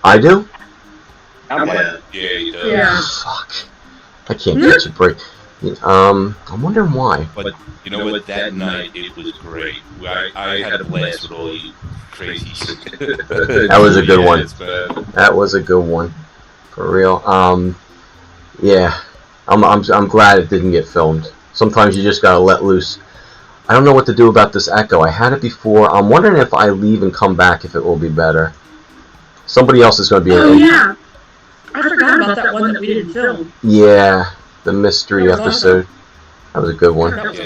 I do? Yeah, he does. Yeah. Fuck. I can't catch a break. I'm wondering why. But you know what? That night it was great. I had a blast with all you crazies. That was a good one. That was a good one, for real. Yeah, I'm glad it didn't get filmed. Sometimes you just gotta let loose. I don't know what to do about this echo. I had it before. I'm wondering if I leave and come back if it will be better. Somebody else is going to be. Oh yeah, I forgot about that one that we didn't film. Yeah, the mystery episode. That was a good one. That was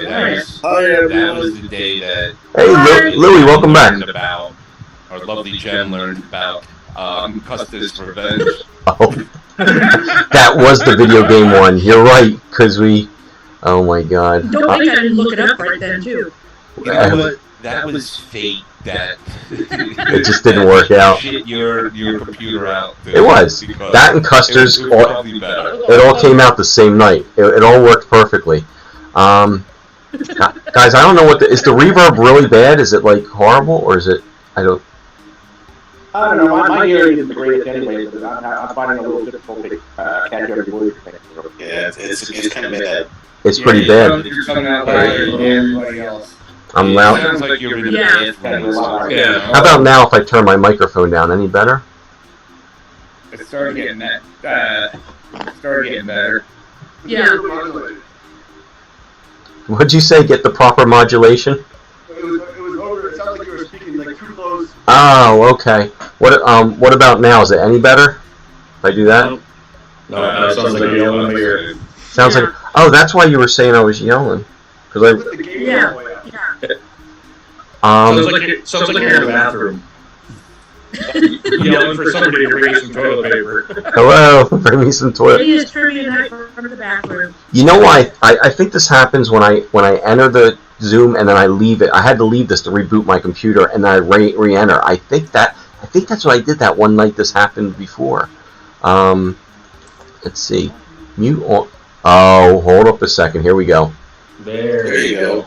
the day that. Hey, Louie, welcome back. About our lovely Jen learned about Custis Revenge. Oh, that was the video game one. You're right, because we. Oh my God. Don't think I didn't look it up right then too. You know what? That was fate. That it just didn't work out. Shit your computer out. It was that and Custer's. It all came out the same night. It all worked perfectly. Guys, I don't know is the reverb really bad? Is it like horrible or is it? I don't know. My hearing isn't the greatest anyway, but I'm finding it a little difficult to catch every word. Yeah, it's kind of bad. It's pretty bad. You're coming out louder than everybody else. I'm loud. Sounds like you're in the bathroom. Yeah. How about now if I turn my microphone down? Any better? It started getting better. Yeah. What'd you say? Get the proper modulation? It was over. It sounded like you were speaking like too close. Oh, okay. What about now? Is it any better? If I do that? No, it sounds like you're yelling in my ear. Sounds like. Oh, that's why you were saying I was yelling. Yeah. Sounds like you're in the bathroom. Yelling for somebody to bring some toilet paper. Hello, bring me some toilet. Please turn me back from the bathroom. You know why? I think this happens when I enter the Zoom and then I leave it. I had to leave this to reboot my computer and then I re-enter. I think that's what I did that one night. This happened before. Let's see. Mute on. Oh, hold up a second. Here we go. There you go.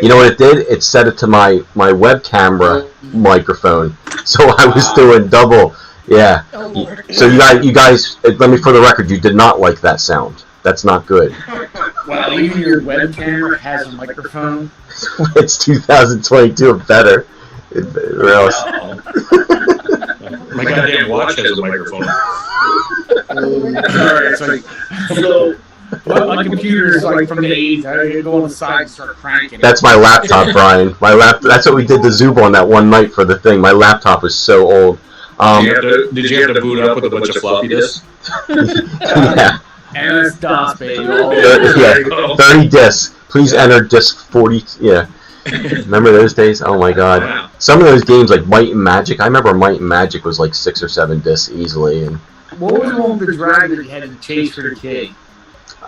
You know what it did? It set it to my web camera microphone, so I was doing double. Yeah. So you guys, let me for the record, you did not like that sound. That's not good. Well, even your web camera has a microphone. It's 2022 or better. Or else. My goddamn watch has a microphone. So. My computer is like from the 80s. I go on the side and start cranking. That's my laptop, Brian. That's what we did the Zoom on that one night for the thing. My laptop was so old. Did you have to boot up with a bunch of floppy disks? Yeah. MS-DOS, baby. Yeah, 30 disks. Please enter disk 40. Yeah. Remember those days? Oh my God. Wow. Some of those games like Might and Magic. I remember Might and Magic was like 6 or 7 disks easily. And what was the one with the drag that you had to chase for the kid?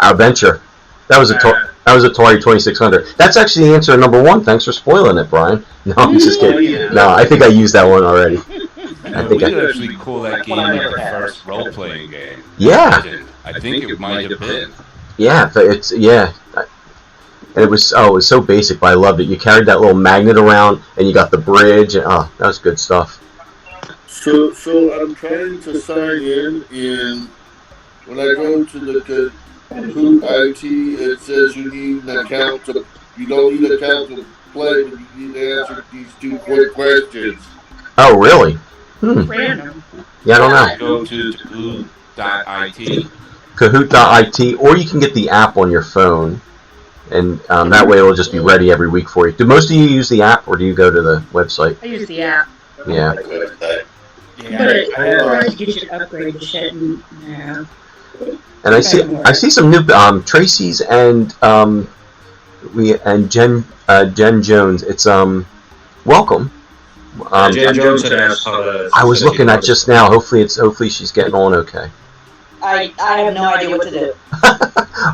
Adventure. That was Atari 2600. That's actually the answer to number 1. Thanks for spoiling it, Brian. No, I'm just kidding. No, I think I used that one already. We could actually call that game like the first role-playing game. Yeah. I think it might have been. Yeah, and it was so basic, but I loved it. You carried that little magnet around, and you got the bridge, and that was good stuff. So I'm trying to sign in, and when I go to the Hoot IT, it says you need an account you don't need an account to play, but you need to answer these 2 quick questions. Oh, really? Random. Yeah, I don't know. Go to Kahoot.it. Kahoot.it, or you can get the app on your phone, and that way it'll just be ready every week for you. Do most of you use the app, or do you go to the website? I use the app. Yeah. But it tries to get you to upgrade the shit. Yeah. And I see some new Tracy's and Jen Jones. It's welcome. Jen Jones had asked how to. I was looking at just now. Hopefully she's getting on okay. I have no idea what to do.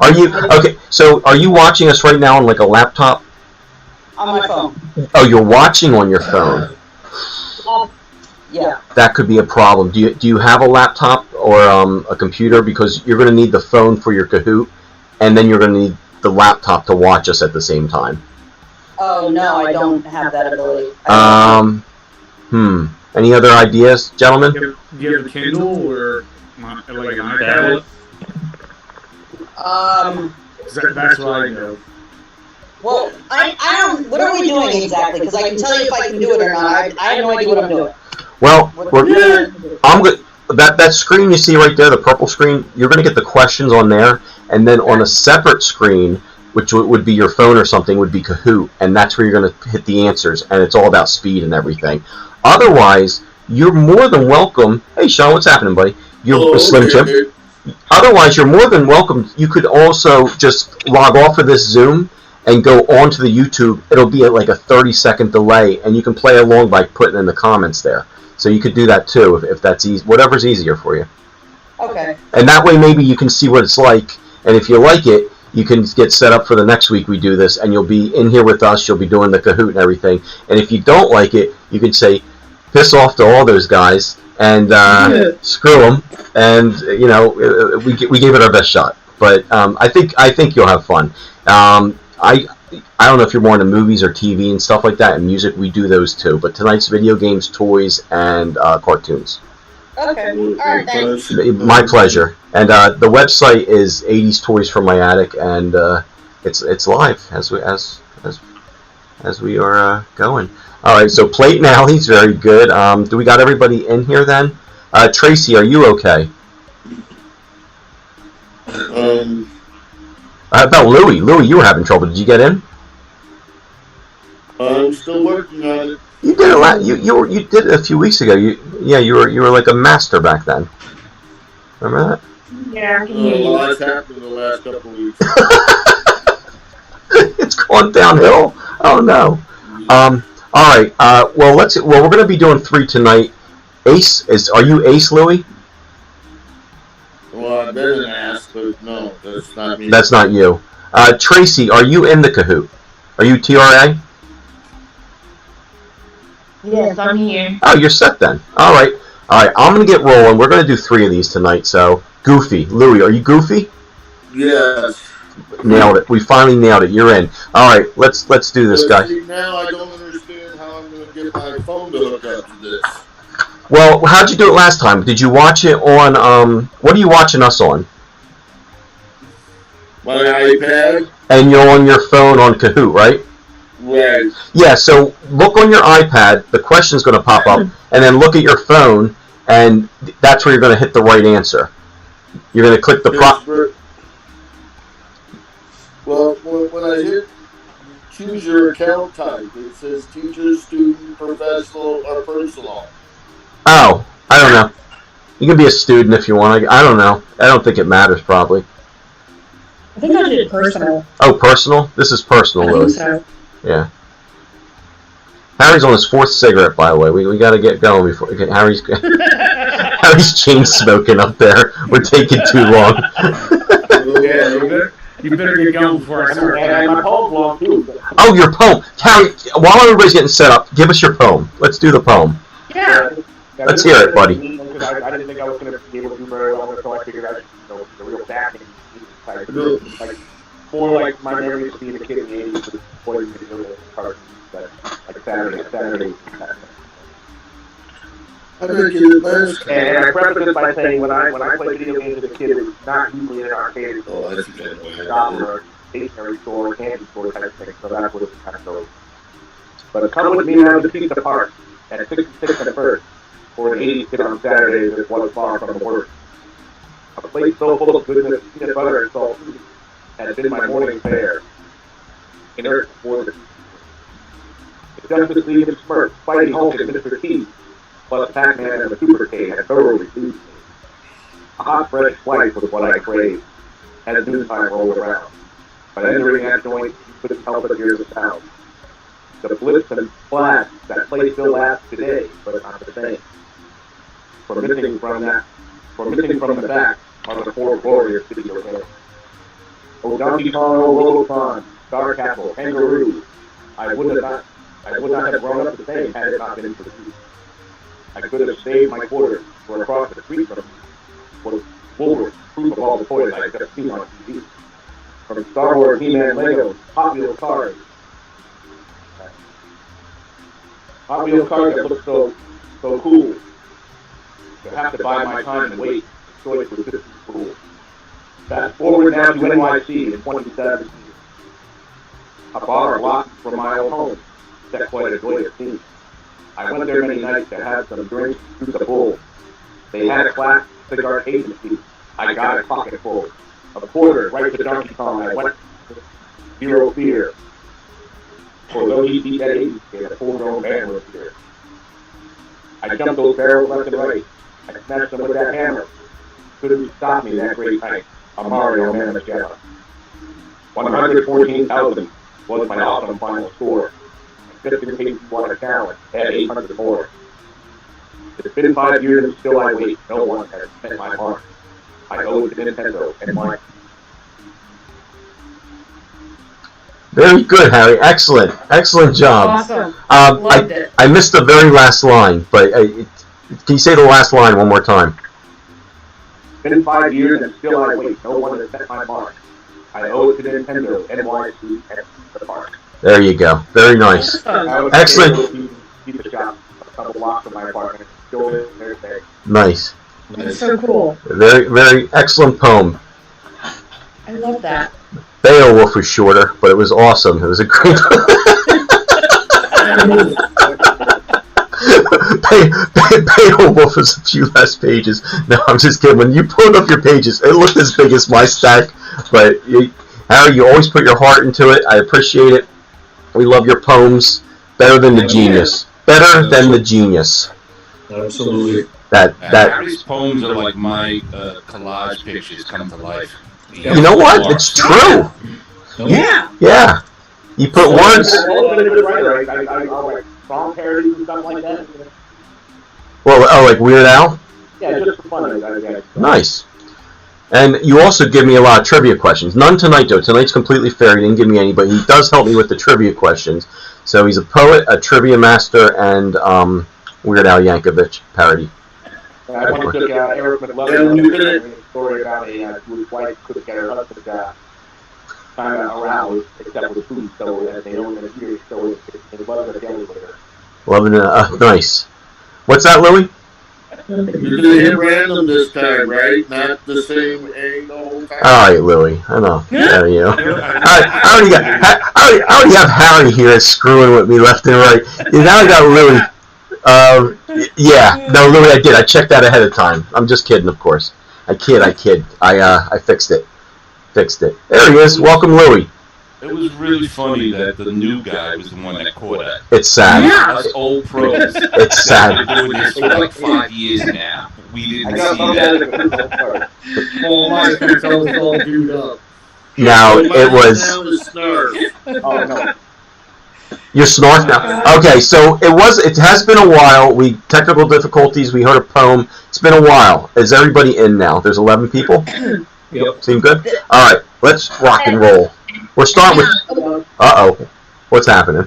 Are you okay? So are you watching us right now on like a laptop? On my phone. Oh, you're watching on your phone. Yeah. That could be a problem. Do you have a laptop or a computer? Because you're going to need the phone for your Kahoot, and then you're going to need the laptop to watch us at the same time. Oh no, I don't have that ability. Any other ideas, gentlemen? Do you have a Kindle or like an iPad? That's what I know. Well, I don't. What are we doing exactly? Because I can tell you if I can do it or not. I have no idea what I'm doing. Well, I'm good. That screen you see right there, the purple screen, you're going to get the questions on there, and then on a separate screen, which would be your phone or something, would be Kahoot, and that's where you're going to hit the answers, and it's all about speed and everything. Otherwise, you're more than welcome. Hey, Sean, what's happening, buddy? You're Slim Jim. Otherwise, you're more than welcome. You could also just log off of this Zoom and go onto the YouTube. It'll be at like a 30-second delay, and you can play along by putting in the comments there. So you could do that too if that's easy. Whatever's easier for you. Okay. And that way, maybe you can see what it's like, and if you like it, you can get set up for the next week we do this, and you'll be in here with us. You'll be doing the Kahoot and everything. And if you don't like it, you can say, piss off to all those guys and screw them. And we gave it our best shot. But I think you'll have fun. I don't know if you're more into movies or TV and stuff like that, and music. We do those too. But tonight's video games, toys, and cartoons. Okay. All right. Thanks. My pleasure. And the website is 80's Toys from My Attic, and it's live as we are going. All right. So Plate and Alley's very good. Do we got everybody in here then? Tracy, are you okay? How about Louie? Louie, you were having trouble. Did you get in? I'm still working on it. You did it. You did it a few weeks ago. You were like a master back then. Remember that? Yeah. A lot's happened in the last couple of weeks. It's gone downhill. Oh no. All right. Well, we're going to be doing 3 tonight. Ace are you Ace, Louie? Well, I've been an ass, but no, that's not me. That's not you. Tracy, are you in the Kahoot? Are you TRA? Yes, I'm here. Oh, you're set then. All right. I'm going to get rolling. We're going to do 3 of these tonight. So, Goofy. Louie, are you Goofy? Yes. Nailed it. We finally nailed it. You're in. All right. Let's do this, guys. See, now I don't understand how I'm going to get my phone to hook up to this. Well, how'd you do it last time? Did you watch it on, what are you watching us on? My iPad? And you're on your phone on Kahoot, right? Right. Yeah, so look on your iPad, the question's going to pop up, and then look at your phone, and that's where you're going to hit the right answer. You're going to click the Well, when I hit choose your account type, it says teacher, student, professional, or personal. Oh, I don't know. You can be a student if you want. I don't know. I don't think it matters, probably. I think I did personal. Oh, personal? This is personal, I Louis. think so. Yeah. Harry's on his 4th cigarette, by the way. We got to get going before Harry's chain smoking up there. We're taking too long. Yeah, you better get going before I start. And my poem's long too. Oh, your poem, Harry. While everybody's getting set up, give us your poem. Let's do the poem. Yeah. Let's hear it, buddy. I didn't think I was going to be able to do very well, so I figured I should, the real backing type. Like, more like my memories of being a kid in the 80s with boys and girls cartoons, like Saturday. I better get it last. And I preface this by saying when I played video games as a kid, it was not usually in an arcade. Oh, I think I know. Shop or stationery store, candy store type thing, so that's what it kind of goes. But come with me now to Pizza Park at 66 and 1st for an 80s kid on Saturdays that was far from the work. A plate so full of goodness, peanut butter and salt had been my morning fare. Inert for the Justice League and Smurf, Spidey Hulk and Mr. T, plus Pac-Man and the Super K had thoroughly pleased me. A hot fresh slice was what I craved as noontime rolled around. But entering that joint, you couldn't help but hear the sound. The blips and flashes that place still lasts today, but not the same. For missing from the back are the 4 glorious video games. Oh, Donkey Kong, oh, Robotron, Star Castle, Kangaroo. I would not have grown up the same had it not been for you. I could have saved my quarters for across the street from was Woolworth, proof of all the toys I had just seen on TV. From Star Wars, He-Man, Legos, Hot Wheels cars. Hot Wheels cars that look so so cool. You have to buy my time and wait. Choice was just cool. Fast forward now to NYC in 2017. I bought a lot from my old home. Set quite a joyous scene. I went there many nights to have some drinks, shoot the bull. They had a class cigar agency. I got a pocket full. A quarter right to Donkey Kong. I went zero fear. For though he beat that 80s kid, a full-grown man was here. I jumped those barrels left and right. I smashed them with that hammer. Couldn't stop me that great night. A Mario Mamachella. 114,000 was my awesome final score. Just in case you want a challenge, add 800 more. It's been 5 years and still I wait. No one has spent my heart. I owe it to Nintendo and my... Very good, Harry. Excellent. Excellent job. Awesome. Loved it. I missed the very last line, but can you say the last line one more time? It's been 5 years and still I wait. No one has set my mark. I owe it to Nintendo, NYC, and the park. There you go. Very nice. Excellent. Keep the shop a couple blocks from my apartment. Still in there today. Nice. That's so cool. Very, very excellent poem. I love that. Beowulf was shorter, but it was awesome. It was a great. Beowulf was a few less pages. No, I'm just kidding. When you pulled up your pages, it looked as big as my stack. But Harry, you always put your heart into it. I appreciate it. We love your poems. Better than the genius. Better than the genius. Absolutely. That Harry's poems are like my collage pictures come to life. You know what? It's true. Yeah. Yeah. You put words. I'll write song parodies and stuff like that. Well, oh, like Weird Al? Yeah, just for fun. Nice. And you also give me a lot of trivia questions. None tonight, though. Tonight's completely fair. He didn't give me any, but he does help me with the trivia questions. So he's a poet, a trivia master, and Weird Al Yankovic parody. I once took Eric McLovin a story about whose wife couldn't get her husband kind of aroused, except with food, so that they don't interfere, so it wasn't a daily with her. Loving it. Nice. What's that, Louie? You're gonna hit random this time, right? Not the same A the whole time. All right, Louie. I know. There you go. I already have Harry here screwing with me left and right. Now I got Louie. Yeah. No, Louie, I did. I checked that ahead of time. I'm just kidding, of course. I kid. I fixed it. There he is. Welcome, Louie. It was really funny that the new guy was the one that caught it. It's sad. Yeah. Us old pros. It's sad. We've been doing this for like 5 years now. We didn't see that. Oh, my goodness, I was all dude up. Now, it was... Oh, no. You're snarf now. Okay, so it has been a while. Technical difficulties. We heard a poem. It's been a while. Is everybody in now? There's 11 people? Yep. Seem good? All right, let's rock and roll. We're starting with... Uh-oh. What's happening?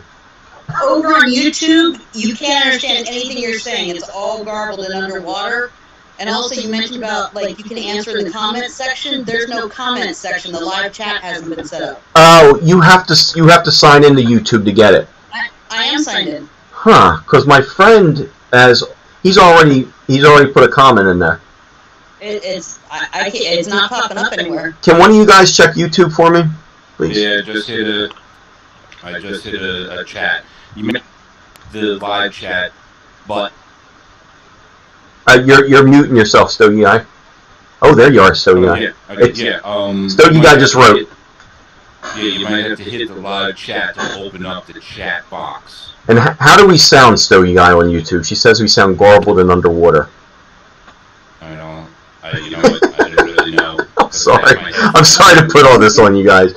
Over on YouTube, you can't understand anything you're saying. It's all garbled and underwater. And also, you mentioned about, like, you can answer in the comments section. There's no comments section. The live chat hasn't been set up. Oh, you have to sign into YouTube to get it. I am signed in. Huh? Because my friend he's already put a comment in there. It's not popping up anywhere. Can one of you guys check YouTube for me, please? Yeah, I just hit a chat. You meant the live chat, but You're muting yourself, Stogie Guy. Oh, there you are, Stogie Guy. yeah, okay, Stogie Guy just wrote. Yeah, you might have to hit the live chat to open up the chat box. And how do we sound, Stogie Guy, on YouTube? She says we sound garbled and underwater. You know what? I didn't really know. I'm sorry. I'm sorry to put all this on you guys.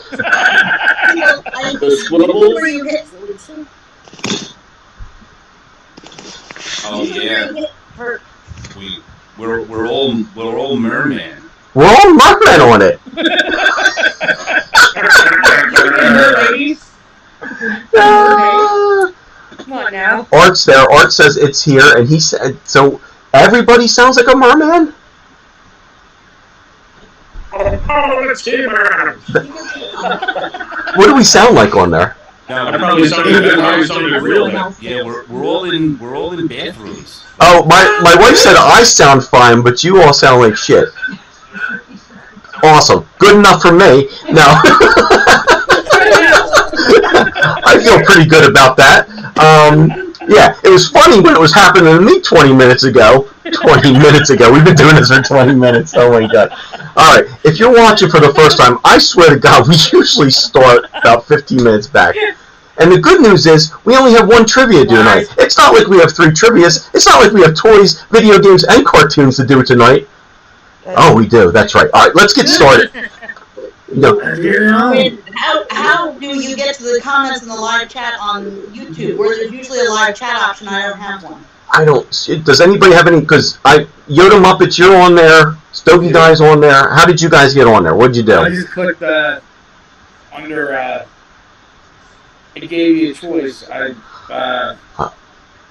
Oh yeah. We're all merman. We're all merman on it. Come on now. Art's there. Art says it's here, and he said so. Everybody sounds like a merman. Oh, it's here. What do we sound like on there? No, probably sounded real now. Yeah, we're all in bathrooms. Oh, my wife said I sound fine, but you all sound like shit. Awesome. Good enough for me. No. I feel pretty good about that. Yeah, it was funny when it was happening to me 20 minutes ago. 20 minutes ago. We've been doing this for 20 minutes. Oh, my God. All right. If you're watching for the first time, I swear to God, we usually start about 15 minutes back. And the good news is we only have one trivia to do tonight. It's not like we have 3 trivias. It's not like we have toys, video games, and cartoons to do tonight. Oh, we do. That's right. All right, let's get started. No. How do you get to the comments in the live chat on YouTube? Where there's usually a live chat option, I don't have one. I don't. Does anybody have any? Because Yoda Muppets, you're on there. Stogie Guy's on there. How did you guys get on there? What'd you do? I just clicked under. It gave you a choice. You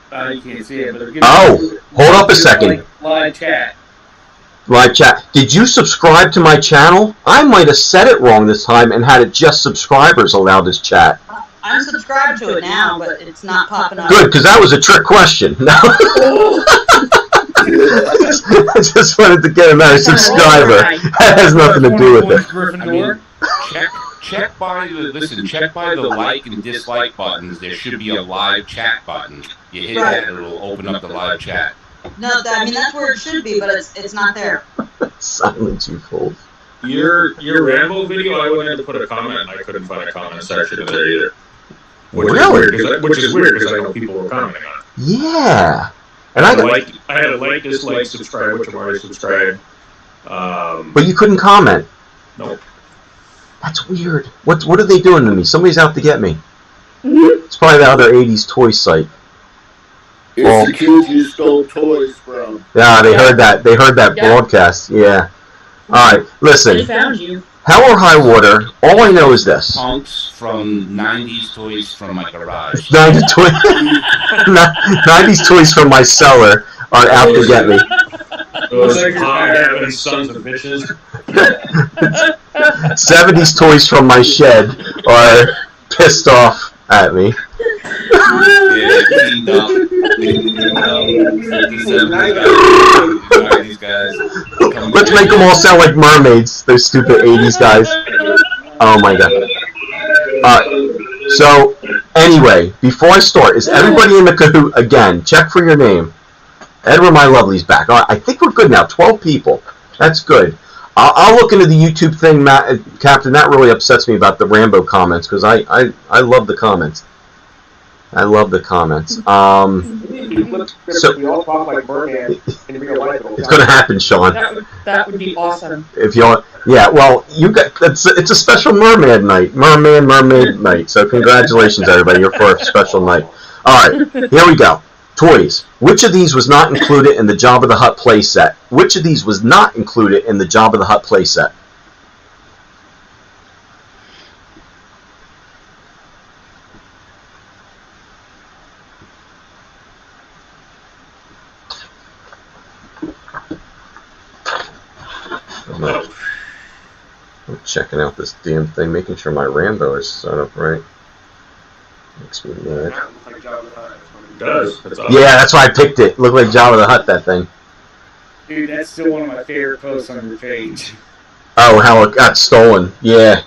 can't see it, but it gives you hold up a second. Live chat. Live chat. Did you subscribe to my channel? I might have said it wrong this time and had it just subscribers allowed as chat. I'm subscribed to it now, but it's not popping up. Good, because that was a trick question. No. I just wanted to get another subscriber. That has nothing to do with it. I mean, check by the like and dislike buttons. There should be a live chat button. You hit that, it'll open up the live chat. No, I mean that's where it should be, but it's not there. Silence, you fools. Your Rambo video, I went in to put a comment, and I couldn't find a comment section in there either. Which is weird because I know people were commenting on it. Yeah. And I had a like, dislike, subscribe, which I'm already subscribed. But you couldn't comment. No. That's weird. What are they doing to me? Somebody's out to get me. It's probably the other 80s toy site. It's the kids you stole toys from. Yeah, they heard that. They heard that broadcast. Yeah. All right. Listen. They found you. Hell or high water. All I know is this. Punks from 90s toys from my garage. 90s toys from my cellar are out to get me. Those having sons of bitches. 70s toys from my shed are pissed off at me. Let's make them all sound like mermaids, those stupid 80s guys. Oh my God. So, anyway, before I start, is everybody in the Kahoot? Again, check for your name. Edward My Lovely's back. All right, I think we're good now. 12 people. That's good. I'll look into the YouTube thing, Captain. That really upsets me about the Rambo comments, because I love the comments. I love the comments. So we all talk like merman in real life. it's going to happen, Sean. That would be awesome. If y'all, yeah, well, it's a special mermaid night. So congratulations, everybody. You're for a special night. All right, here we go. Toys. Which of these was not included in the Jabba the Hutt playset? Which of these was not included in the Jabba the Hutt playset? I'm checking out this damn thing, making sure my Rambo is set up right. Makes me mad. Like Jabba the Hutt. It does. That's awesome. Yeah, that's why I picked it. Looked like Jabba the Hutt, that thing. Dude, that's still one of my favorite posts on your page. Oh, how it got stolen. Yeah.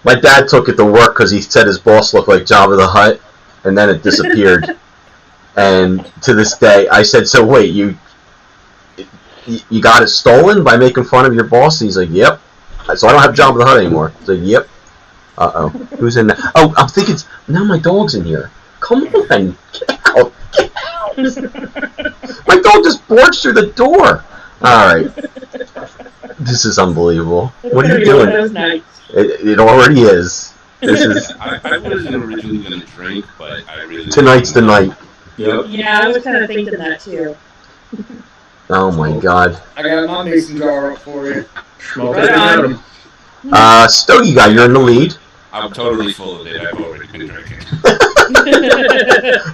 My dad took it to work because he said his boss looked like Jabba the Hutt, and then it disappeared. And to this day, I said, so wait, you got it stolen by making fun of your boss? And he's like, yep. So I don't have Jabba the Hutt anymore. He's like, yep. Uh-oh. Who's in there? Oh, I'm thinking, now my dog's in here. Come on. Get out. Get out. My dog just barged through the door. All right. This is unbelievable. What are you doing? It already is. This is. I wasn't originally going to drink, but I really. Tonight's the night. Yep. Yeah, I was kind of thinking that too. Oh my God. I got my mason jar up for you. Right on. Stogie Guy, you're in the lead. I'm totally full of it. I've already been drinking.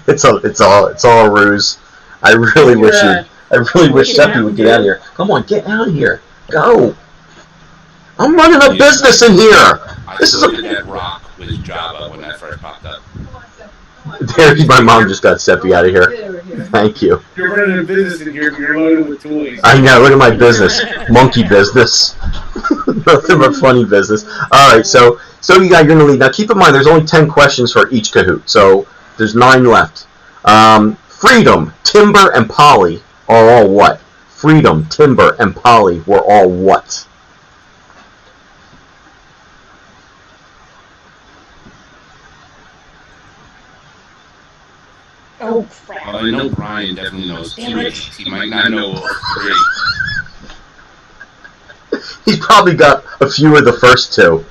It's all a ruse. I really wish Seppi would get out of here. Come on, get out of here. Go. I'm running a business in here. I thought that rock was Java when that first popped up. There's my mom just got Seppi out of here. Thank you. You're running a business in here, but you're loaded with toys. I know, look at my business. Monkey business. Nothing but funny business. Alright, so you got, you're in the lead. Now keep in mind, there's only 10 questions for each Kahoot, so there's 9 left. Freedom, Timber, and Polly are all what? Freedom, Timber, and Polly were all what? Oh, crap. Well, I know Brian definitely knows 2. He might not know 3. He's probably got a few of the first 2.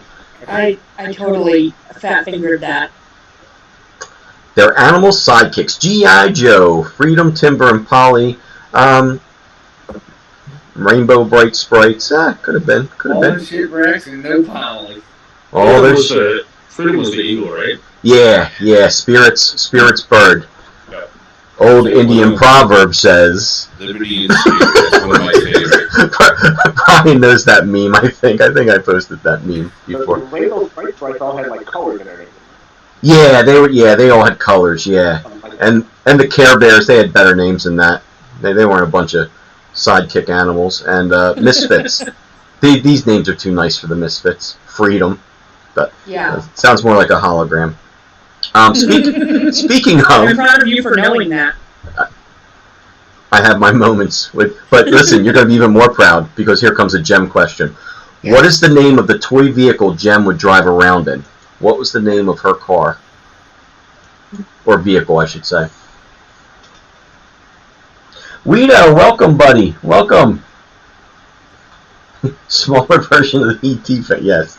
I totally fat-fingered that. They're animal sidekicks. G.I. Joe, Freedom, Timber, and Polly. Rainbow Bright Sprites. Could have been. All the shipwrecks and no Polly. All Freedom those. Freedom was the eagle, right? Yeah. Spirit's bird. Yep. Old Indian proverb says. Liberty and Spirit. That's one of my favorites. Brian knows that meme. I think I posted that meme before. The Rainbow Sprites all had like colors in their names. Yeah, they all had colors. Yeah, and the Care Bears, they had better names than that. They weren't a bunch of sidekick animals. And Misfits. These names are too nice for the Misfits. Freedom. But Yeah. sounds more like a hologram. Speaking I'm of, proud of you for knowing that. I have my moments with. But listen, you're going to be even more proud because here comes a Gem question. What is the name of the toy vehicle Gem would drive around in? What was the name of her car? Or vehicle, I should say. Guido, welcome, buddy. Welcome. Smaller version of the ET fan, yes.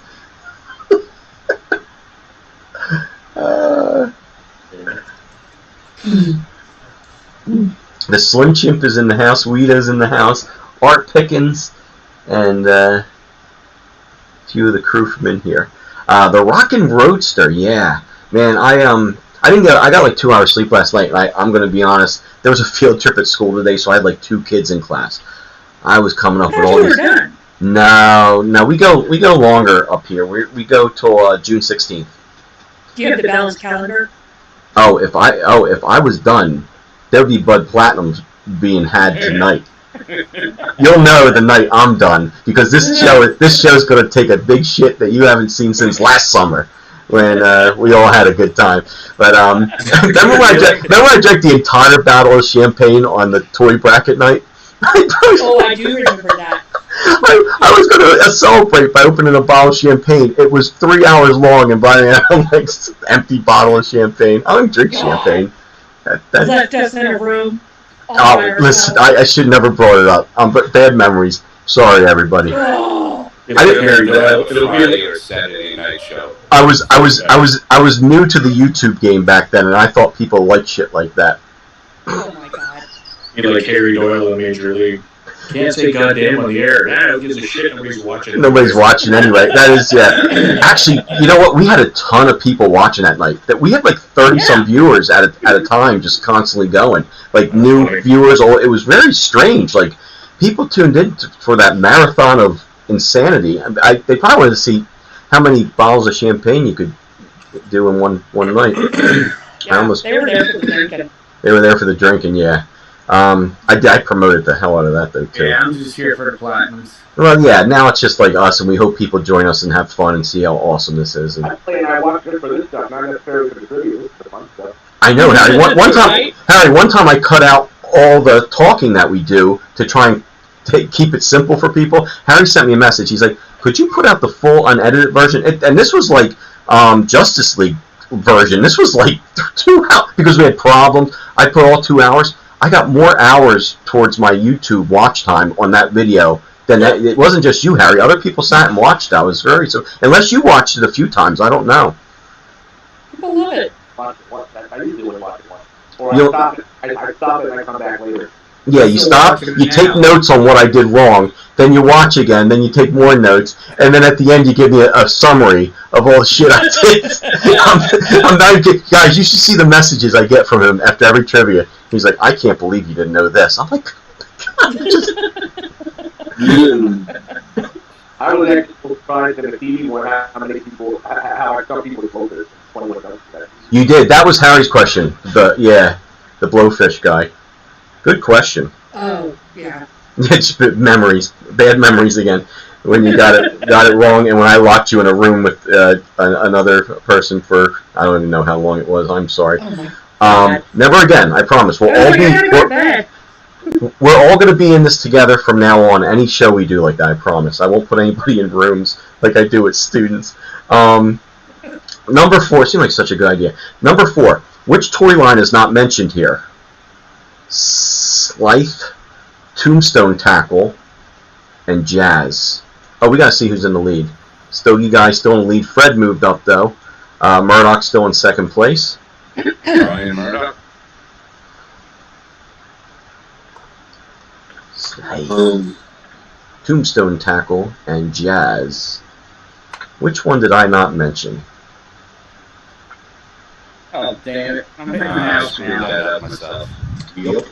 The Slim Chimp is in the house. Guido's in the house. Art Pickens, and a few of the crew from in here. The Rockin' Roadster, yeah, man. I got like 2 hours sleep last night. And I'm gonna be honest. There was a field trip at school today, so I had like 2 kids in class. I was coming up with all these. Done. No, we go longer up here. We go till June 16th. Do you have the balanced calendar? Oh, if I was done, there'd be Bud Platinums being had tonight. You'll know the night I'm done because this show's gonna take a big shit that you haven't seen since last summer when we all had a good time. But remember when I drank the entire bottle of champagne on the toy bracket night? Oh, I do remember that. I was going to celebrate by opening a bottle of champagne. It was 3 hours long, and Brian had a like, empty bottle of champagne. I don't drink champagne. Left us in a room. Listen, I should never brought it up. But bad memories. Sorry, everybody. Oh. Friday or Saturday night show. I was new to the YouTube game back then, and I thought people liked shit like that. Oh my god. You like Harry Doyle in Major League. Can't say goddamn on the air. Nah, who gives a shit? Nobody's watching. Nobody's watching anyway. That is, yeah. Actually, you know what? We had a ton of people watching that night. That we had like 30-some viewers at a time, just constantly going. Like new viewers. It was very strange. Like people tuned in for that marathon of insanity. They probably wanted to see how many bottles of champagne you could do in one night. Yeah, they were there for the drinking. They were there for the drinking, yeah. I promoted the hell out of that though too. Yeah, I'm just here for the platinums. Well, yeah. Now it's just like us, and we hope people join us and have fun and see how awesome this is. And I watched it for this stuff, not necessarily for the trivia. It's the fun stuff. I know, Harry. One time I cut out all the talking that we do to try and keep it simple for people. Harry sent me a message. He's like, "Could you put out the full unedited version?" And this was like Justice League version. This was like 2 hours because we had problems. I put all 2 hours. I got more hours towards my YouTube watch time on that video than that. It wasn't just you, Harry. Other people sat and watched. I was unless you watched it a few times, I don't know. People love it. I usually would watch it once. Or I stop it and I come back later. Yeah, you stop, you take notes on what I did wrong, then you watch again, then you take more notes, and then at the end you give me a summary of all the shit I did. I'm not even, guys, you should see the messages I get from him after every trivia. He's like, I can't believe you didn't know this. I'm like, God, I was actually surprised in the TV when how many people, how some people voted 21 votes today. You did. That was Harry's question. The blowfish guy. Good question. Oh, yeah. It's memories, bad memories again. When you got it wrong, and when I locked you in a room with another person for I don't even know how long it was. I'm sorry. Oh my God. Never again. I promise. We're all going to be in this together from now on. Any show we do like that, I promise. I won't put anybody in rooms like I do with students. Number 4 seemed like such a good idea. Number 4. Which toy line is not mentioned here? Scythe, Tombstone Tackle, and Jazz. Oh, we gotta see who's in the lead. Stogie Guy still in the lead. Fred moved up though. Murdoch still in second place. Brian Murdoch. Scythe, Tombstone Tackle, and Jazz. Which one did I not mention? Oh, damn it. I'm making I that screwed that up myself. Yep.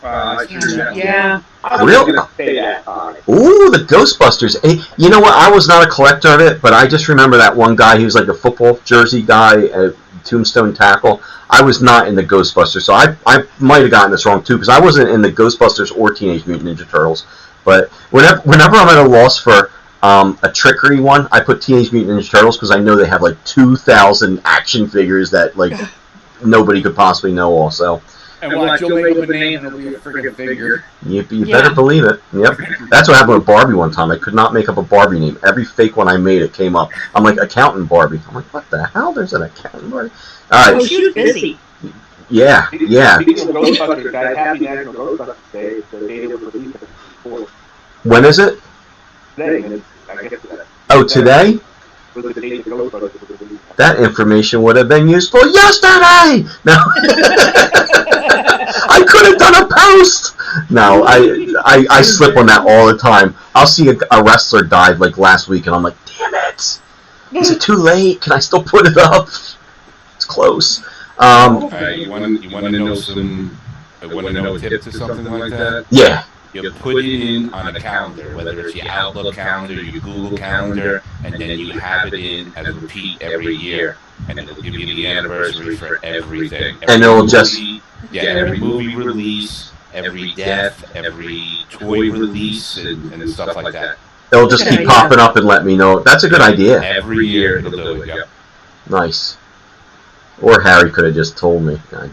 I screwed that. Yeah. I was Really? going to say that. Ooh, the Ghostbusters. Hey, you know what? I was not a collector of it, but I just remember that one guy. He was like a football jersey guy at Tombstone Tackle. I was not in the Ghostbusters, so I might have gotten this wrong too, because I wasn't in the Ghostbusters or Teenage Mutant Ninja Turtles. But whenever I'm at a loss for a trickery one, I put Teenage Mutant Ninja Turtles because I know they have like 2,000 action figures that like nobody could possibly know also. And watch, you'll make up a name and it'll be a friggin' figure. You better believe it. Yep. That's what happened with Barbie one time. I could not make up a Barbie name. Every fake one I made, it came up. I'm like, Accountant Barbie. I'm like, what the hell? There's an Accountant Barbie? All Oh, right. she was busy. Yeah. Speaking of Ghostbusters, guys, happy National Ghostbusters Day. It's the day it was released. When is it? Today, and I guess that. Oh, today? Was the day the Ghostbusters was released. That information would have been useful yesterday! No. I could have done a post! No, I slip on that all the time. I'll see a wrestler died like last week, and I'm like, damn it! Is it too late? Can I still put it up? It's close. You want to know some? Want to know tips or something like that? Yeah. You put it in on a calendar, whether it's your Outlook calendar, your Google calendar, and then you have it in as a repeat every year, and it'll give you the anniversary for everything. And it'll just every movie release, every death, every toy release, and stuff like that. It'll just keep popping up and let me know. That's a good idea. Every year it'll do it. Yep. Nice. Or Harry could have just told me. A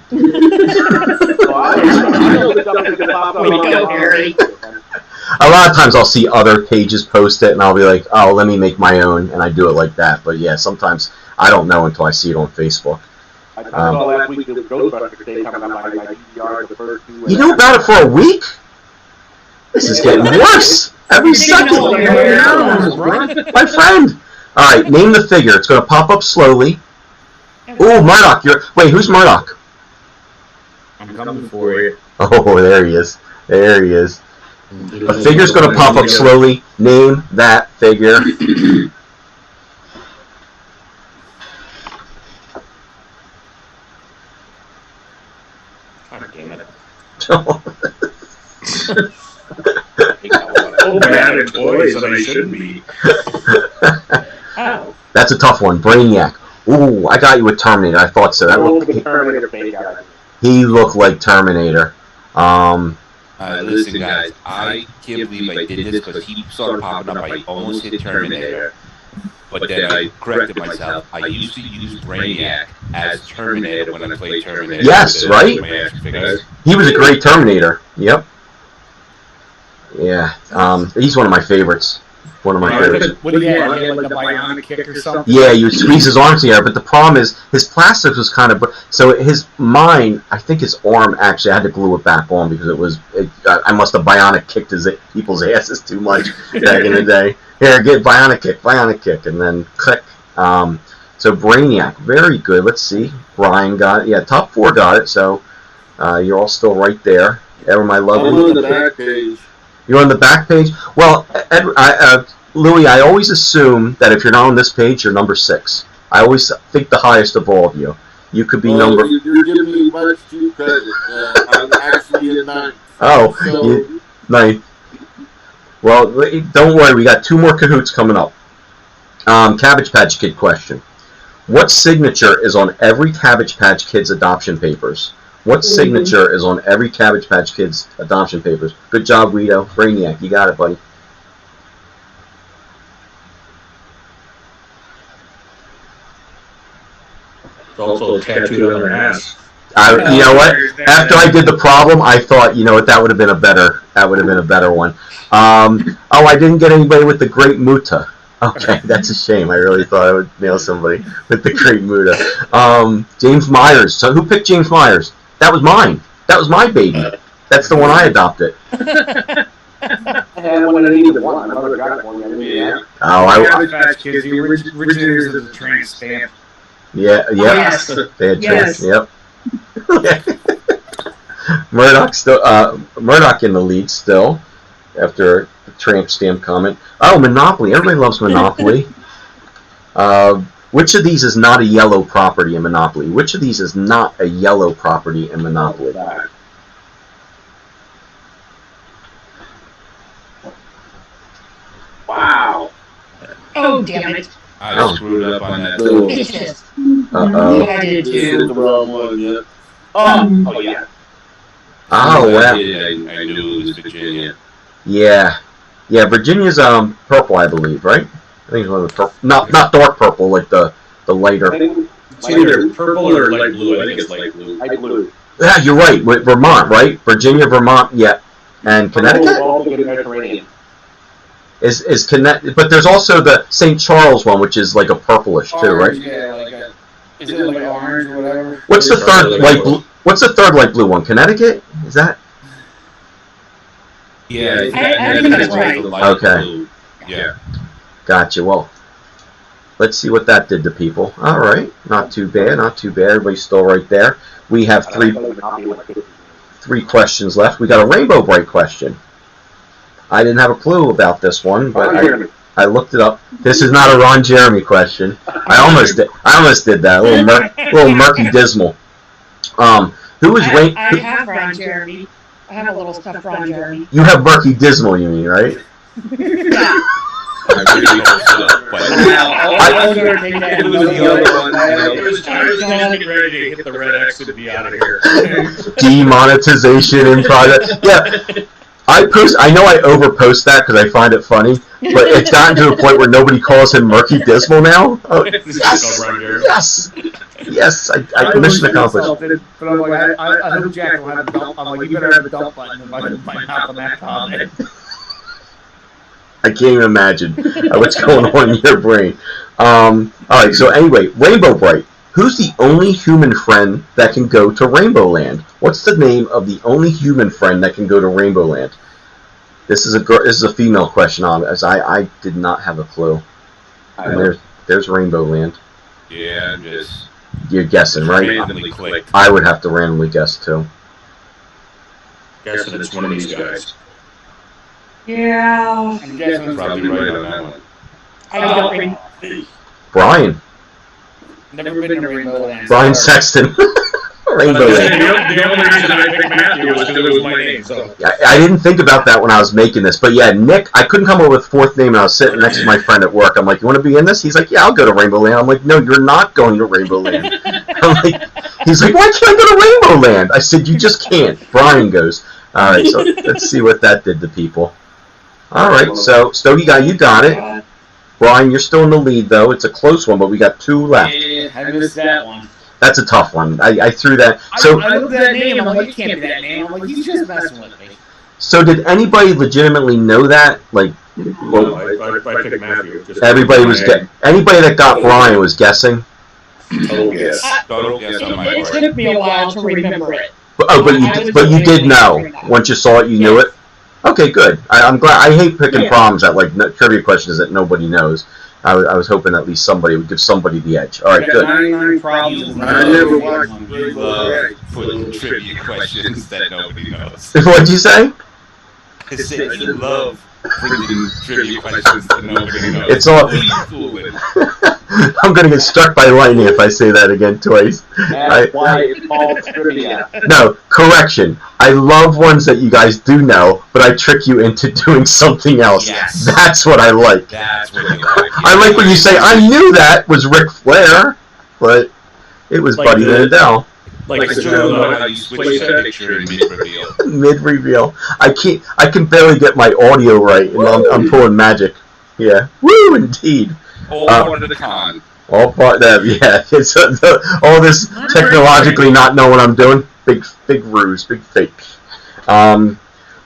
lot of times I'll see other pages post it, and I'll be like, oh, let me make my own, and I do it like that. But yeah, sometimes I don't know until I see it on Facebook. I saw last week there was Ghostbusters Day coming out by my DVR, the first two. You know about it for a week? This is getting worse every second. My friend. All right, name the figure. It's going to pop up slowly. Ooh, Murdoch. Wait, who's Murdoch? I'm coming for you. Oh, there he is. There he is. A figure's going to pop up slowly. Name that figure. God damn it. Oh, bad at toys that I shouldn't be. Oh. That's a tough one. Brainiac. Ooh, I got you with Terminator. I thought so. That he looked like Terminator. Listen, guys, I can't believe I did this because he started popping up. I almost hit Terminator, but then I corrected myself. I used to use Brainiac as Terminator when I played Terminator. Yes, right? He was a great Terminator. Yep. Yeah. He's one of my favorites. One of my favorites. What do you have? He had like a bionic kick or something? Yeah, you would squeeze his arms in the air, but the problem is his plastic was kind of... So his I think his arm actually, I had to glue it back on because I must have bionic kicked people's asses too much back in the day. Here, get bionic kick, and then click. So Brainiac, very good. Let's see. Brian got it. Yeah, top 4 got it, so you're all still right there. Ever my lovely... I'm on the back page. You're on the back page? Well, Louis, I always assume that if you're not on this page, you're number 6. I always think the highest of all of you. You could be number... You're giving me much too credit. I'm actually a 9. Oh, so, 9. Well, don't worry. We got 2 more Kahoots coming up. Cabbage Patch Kid question. What signature is on every Cabbage Patch Kid's adoption papers? What signature is on every Cabbage Patch Kid's adoption papers? Good job, Guido. Brainiac, you got it, buddy. It's also tattooed on their ass. You know what? After I did the problem, I thought, you know what, that would have been a better one. I didn't get anybody with the Great Muta. Okay, that's a shame. I really thought I would nail somebody with the Great Muta. James Myers. So who picked James Myers? That was mine. That was my baby. That's the one I adopted. I had one of either one. My mother got one. Yeah. Cabbage Patch Kids, the originators of the tramp stamp. Yeah, yep. Yes. They had Yes. Yep. Murdoch in the lead still after the tramp stamp comment. Oh, Monopoly. Everybody loves Monopoly. Which of these is not a yellow property in Monopoly? Which of these is not a yellow property in Monopoly? Wow. Oh, damn it. I screwed up on that. Bitches. Uh-oh. I did This too. is the wrong one, yeah. Oh, yeah. Oh, wow. I knew it was Virginia. Yeah. Yeah, Virginia's purple, I believe, right? I think it's one of the purple. Not dark purple, like the lighter. It's either purple or light blue. I think it's light blue. Light blue. Yeah, you're right. With Vermont, right? Virginia, Vermont, yeah. And Connecticut? Also good Mediterranean. Is Connecticut, but there's also the St. Charles one, which is like a purplish too, right? Yeah, like a, is it like orange or whatever? What's the third light blue? What's the third light blue one? Connecticut? Is that? Yeah, I think that's right. Okay. Blue. Yeah. Gotcha. Well, let's see what that did to people. All right, not too bad, not too bad. Everybody's still right there. We have three questions left. We got a Rainbow Bright question. I didn't have a clue about this one, but I looked it up. This is not a Ron Jeremy question. I almost did that. A little murky dismal. Who was Rain? I have Ron Jeremy. I have a little stuffed Ron Jeremy. You have murky dismal, you mean, right? Yeah. I was going to take that. It was the other one. I was just getting ready to hit the red X and be out of here. Demonetization in progress. Yeah. I know I overpost that because I find it funny, but it's gotten to a point where nobody calls him Murky Dismal now. Oh, yes! Yes, I mission accomplished. But I'm like, I hope Jack will have a dump. I'm like, you better have a dump button in my mouth on that comment. I can't even imagine what's going on in your brain. Alright, so anyway, Rainbow Bright. Who's the only human friend that can go to Rainbow Land? What's the name of the only human friend that can go to Rainbow Land? This is a female question, as I did not have a clue. And there's Rainbow Land. Yeah, just You're guessing, right? randomly clicked. I would have to randomly guess too. Guessing it's one of these guys. Yeah. I'm guessing it's Probably right on that one. I don't remember. Brian. never been to Rainbow Land. Brian Sexton. Rainbow Land. The only reason I picked Matthew was because it was my name. So I didn't think about that when I was making this, but yeah, Nick, I couldn't come up with a fourth name, and I was sitting next to my friend at work. I'm like, you want to be in this? He's like, yeah, I'll go to Rainbow Land. I'm like, no, you're not going to Rainbow Land. He's like, why can't I go to Rainbow Land? I said, you just can't. Brian goes. All right, so let's see what that did to people. All right, so Stogie you got it. Brian, you're still in the lead, though. It's a close one, but we got 2 left. Yeah, I missed that one. That's a tough one. I threw that. So I looked at that name, I'm like, you can't be that name. I'm like, he's just messing with me. So did anybody legitimately know that? Like, well, I picked Matthew. Just everybody was anybody that got Brian was guessing. total guess. Total guess on my It part. took me a while to remember it. But you did know. Once you saw it, you knew it. Okay, good. I'm glad. I hate picking problems that trivia questions that nobody knows. I was hoping at least somebody would give somebody the edge. All right, good. 99 problems. I never watched You love putting trivia questions that nobody knows. What'd you say? I said you love putting trivia questions that nobody knows. It's all. Who are you fooling? I'm gonna get struck by lightning if I say that again twice. That's why it's called trivia. No, correction. I love ones that you guys do know, but I trick you into doing something else. Yes. That's what I like. That's what you like. I like when you say, I knew that was Ric Flair, but it was Like Buddy the- Mandel. Like I still don't know how you switch that picture in mid-reveal. Mid-reveal. I can barely get my audio right, and I'm pulling magic. Yeah. Woo, indeed. All part of the con. All part of yeah. It's all this technologically not know what I'm doing. Big ruse, big fake.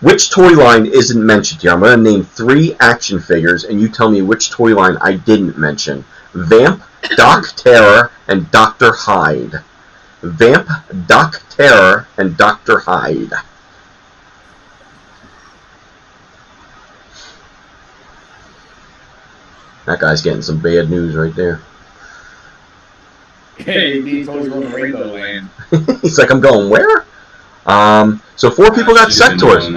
Which toy line isn't mentioned here? I'm going to name 3 action figures, and you tell me which toy line I didn't mention. Vamp, Doc Terror, and Dr. Hyde. Vamp, Doc Terror, and Dr. Hyde. That guy's getting some bad news right there. Hey, he's always going to Rainbow Land. He's like, I'm going where? So 4 people got sectors.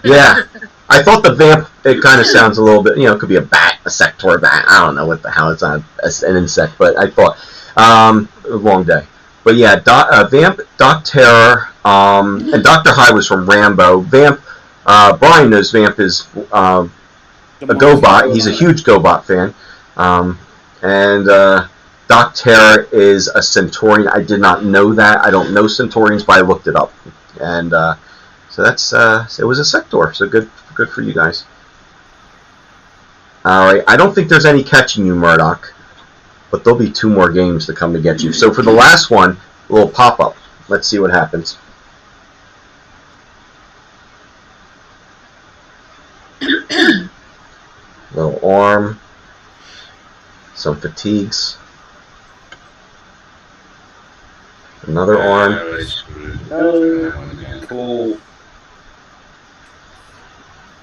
Yeah. I thought the Vamp, it kind of sounds a little bit, it could be a bat, a sector bat. I don't know what the hell, it's not an insect, but I thought, a long day. But yeah, Vamp, Doc Terror, and Dr. Hyde was from Rambo. Vamp, Brian knows Vamp is a GoBot. He's a huge GoBot fan. And Doc Terror is a Centaurian. I did not know that. I don't know Centaurians, but I looked it up. And so that's it was a sector. So good for you guys. All right. I don't think there's any catching you, Murdoch. But there'll be 2 more games to come to get you. So for the last one, a little pop-up. Let's see what happens. Little arm. Some fatigues. Another arm. Cool.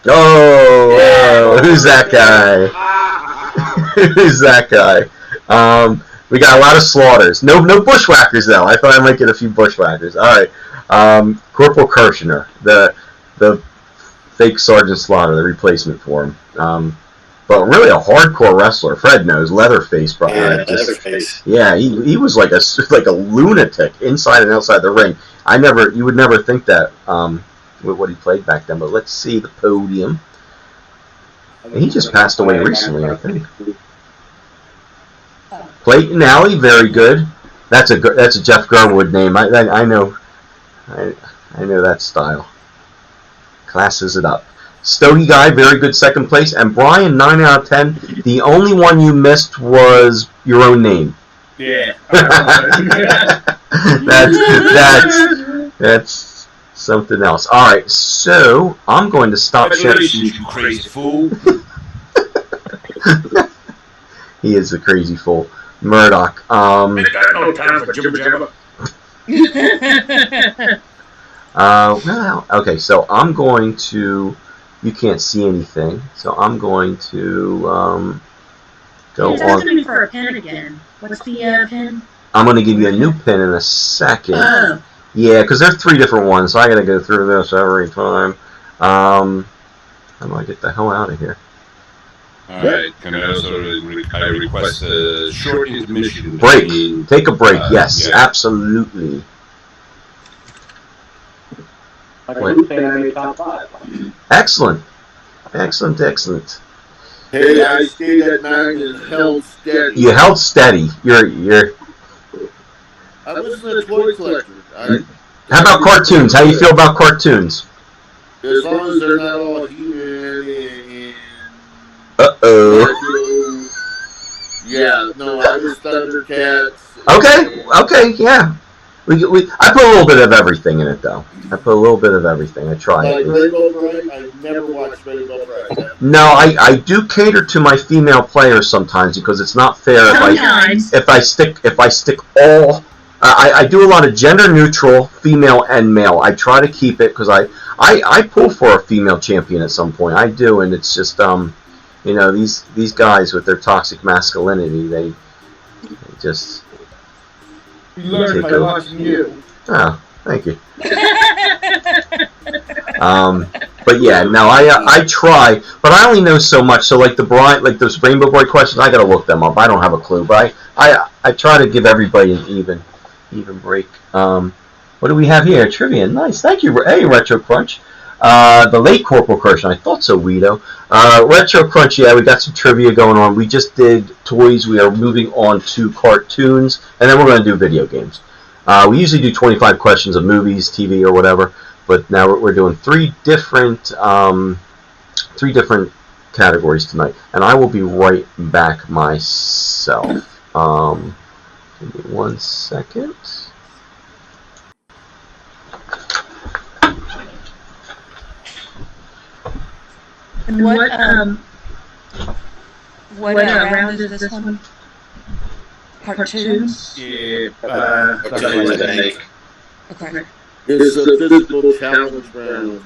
Oh, who's that guy? Who's that guy? We got a lot of slaughters. No bushwhackers though. I thought I might get a few bushwhackers. All right. Corporal Kirshner, the fake Sergeant Slaughter, the replacement for him. But really a hardcore wrestler. Fred knows, Leatherface, bro. Yeah, Leatherface. Yeah, he was like a lunatic inside and outside the ring. You would never think that with what he played back then. But let's see the podium. And he just passed away recently, I think. Clayton Alley, very good. That's a Jeff Garwood name. I know that style. Classes it up. Stogie Guy, very good second place. And Brian, 9 out of 10. The only one you missed was your own name. Yeah. That's something else. All right, so I'm going to stop sharing. Congratulations, you crazy fool. He is a crazy fool. Murdoch. Ain't got no time for jibber jabber. Well, okay, so I'm going to. You can't see anything, so I'm going to go He's on. asking me for a pen again. What's the pen? I'm going to give you a new pin in a second. Oh. Yeah, because there are 3 different ones, so I got to go through this every time. How do I get the hell out of here? Alright, can I also request a short intermission? Break. between- Take a break. Yes, yeah. absolutely. Like who's saying I made top 5? Excellent. Excellent. Hey, I stayed at 9 and held steady. You held steady. You're. I wasn't a toy collector. How about cartoons? How you feel about cartoons? As long as they're not all He-Man and... Uh-oh. Yeah, no, I was Thundercats. Okay, yeah. I put a little bit of everything in it, though. I put a little bit of everything. I try Like it. Rainbow Bright, I never watched Rainbow Bright. No, I do cater to my female players sometimes because it's not fair Sometimes. if I stick all. I do a lot of gender neutral, female and male. I try to keep it because I pull for a female champion at some point. I do, and it's just these guys with their toxic masculinity, they just. You learn by watching you. Oh, thank you. But yeah, no, I try, but I only know so much. So like those Rainbow Boy questions, I gotta look them up. I don't have a clue, but I try to give everybody an even break. What do we have here? Trivia. Nice, thank you. Hey, Retro Crunch. The late Corporal Crush. I thought so, Guido. Retro Crunch. Yeah, we got some trivia going on. We just did toys. We are moving on to cartoons, and then we're going to do video games. We usually do 25 questions of movies, TV, or whatever. But now we're doing three different categories tonight, and I will be right back myself. Give me 1 second. And what round is this one? Cartoons? Yeah. Okay. It's a physical challenge round.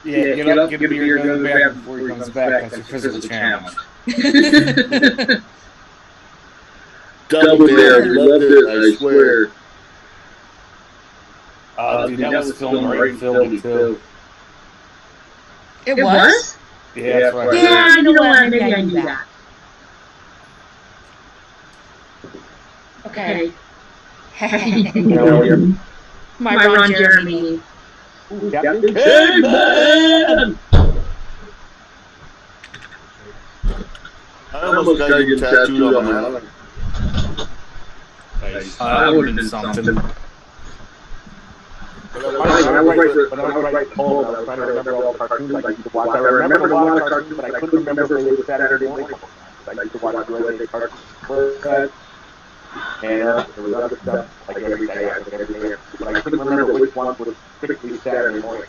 Yeah, get up, get a beer, go to the bathroom before he comes back. That's a physical challenge. Double Bear, loved it, I swear. Dude, that was filmed right in Philly, too. It was? Yeah, that's right. Yeah, you know what? Maybe I knew that. Okay. My Ron Jeremy. Captain Caveman! I almost got you tattooed on my arm. That would have been something. When I was writing home, I was trying to remember all the cartoons I used to watch. I remember a lot of cartoons, but I couldn't remember if they were Saturday morning. I used to watch the cartoons. And there was other stuff like every day, but I couldn't remember which one was strictly Saturday morning.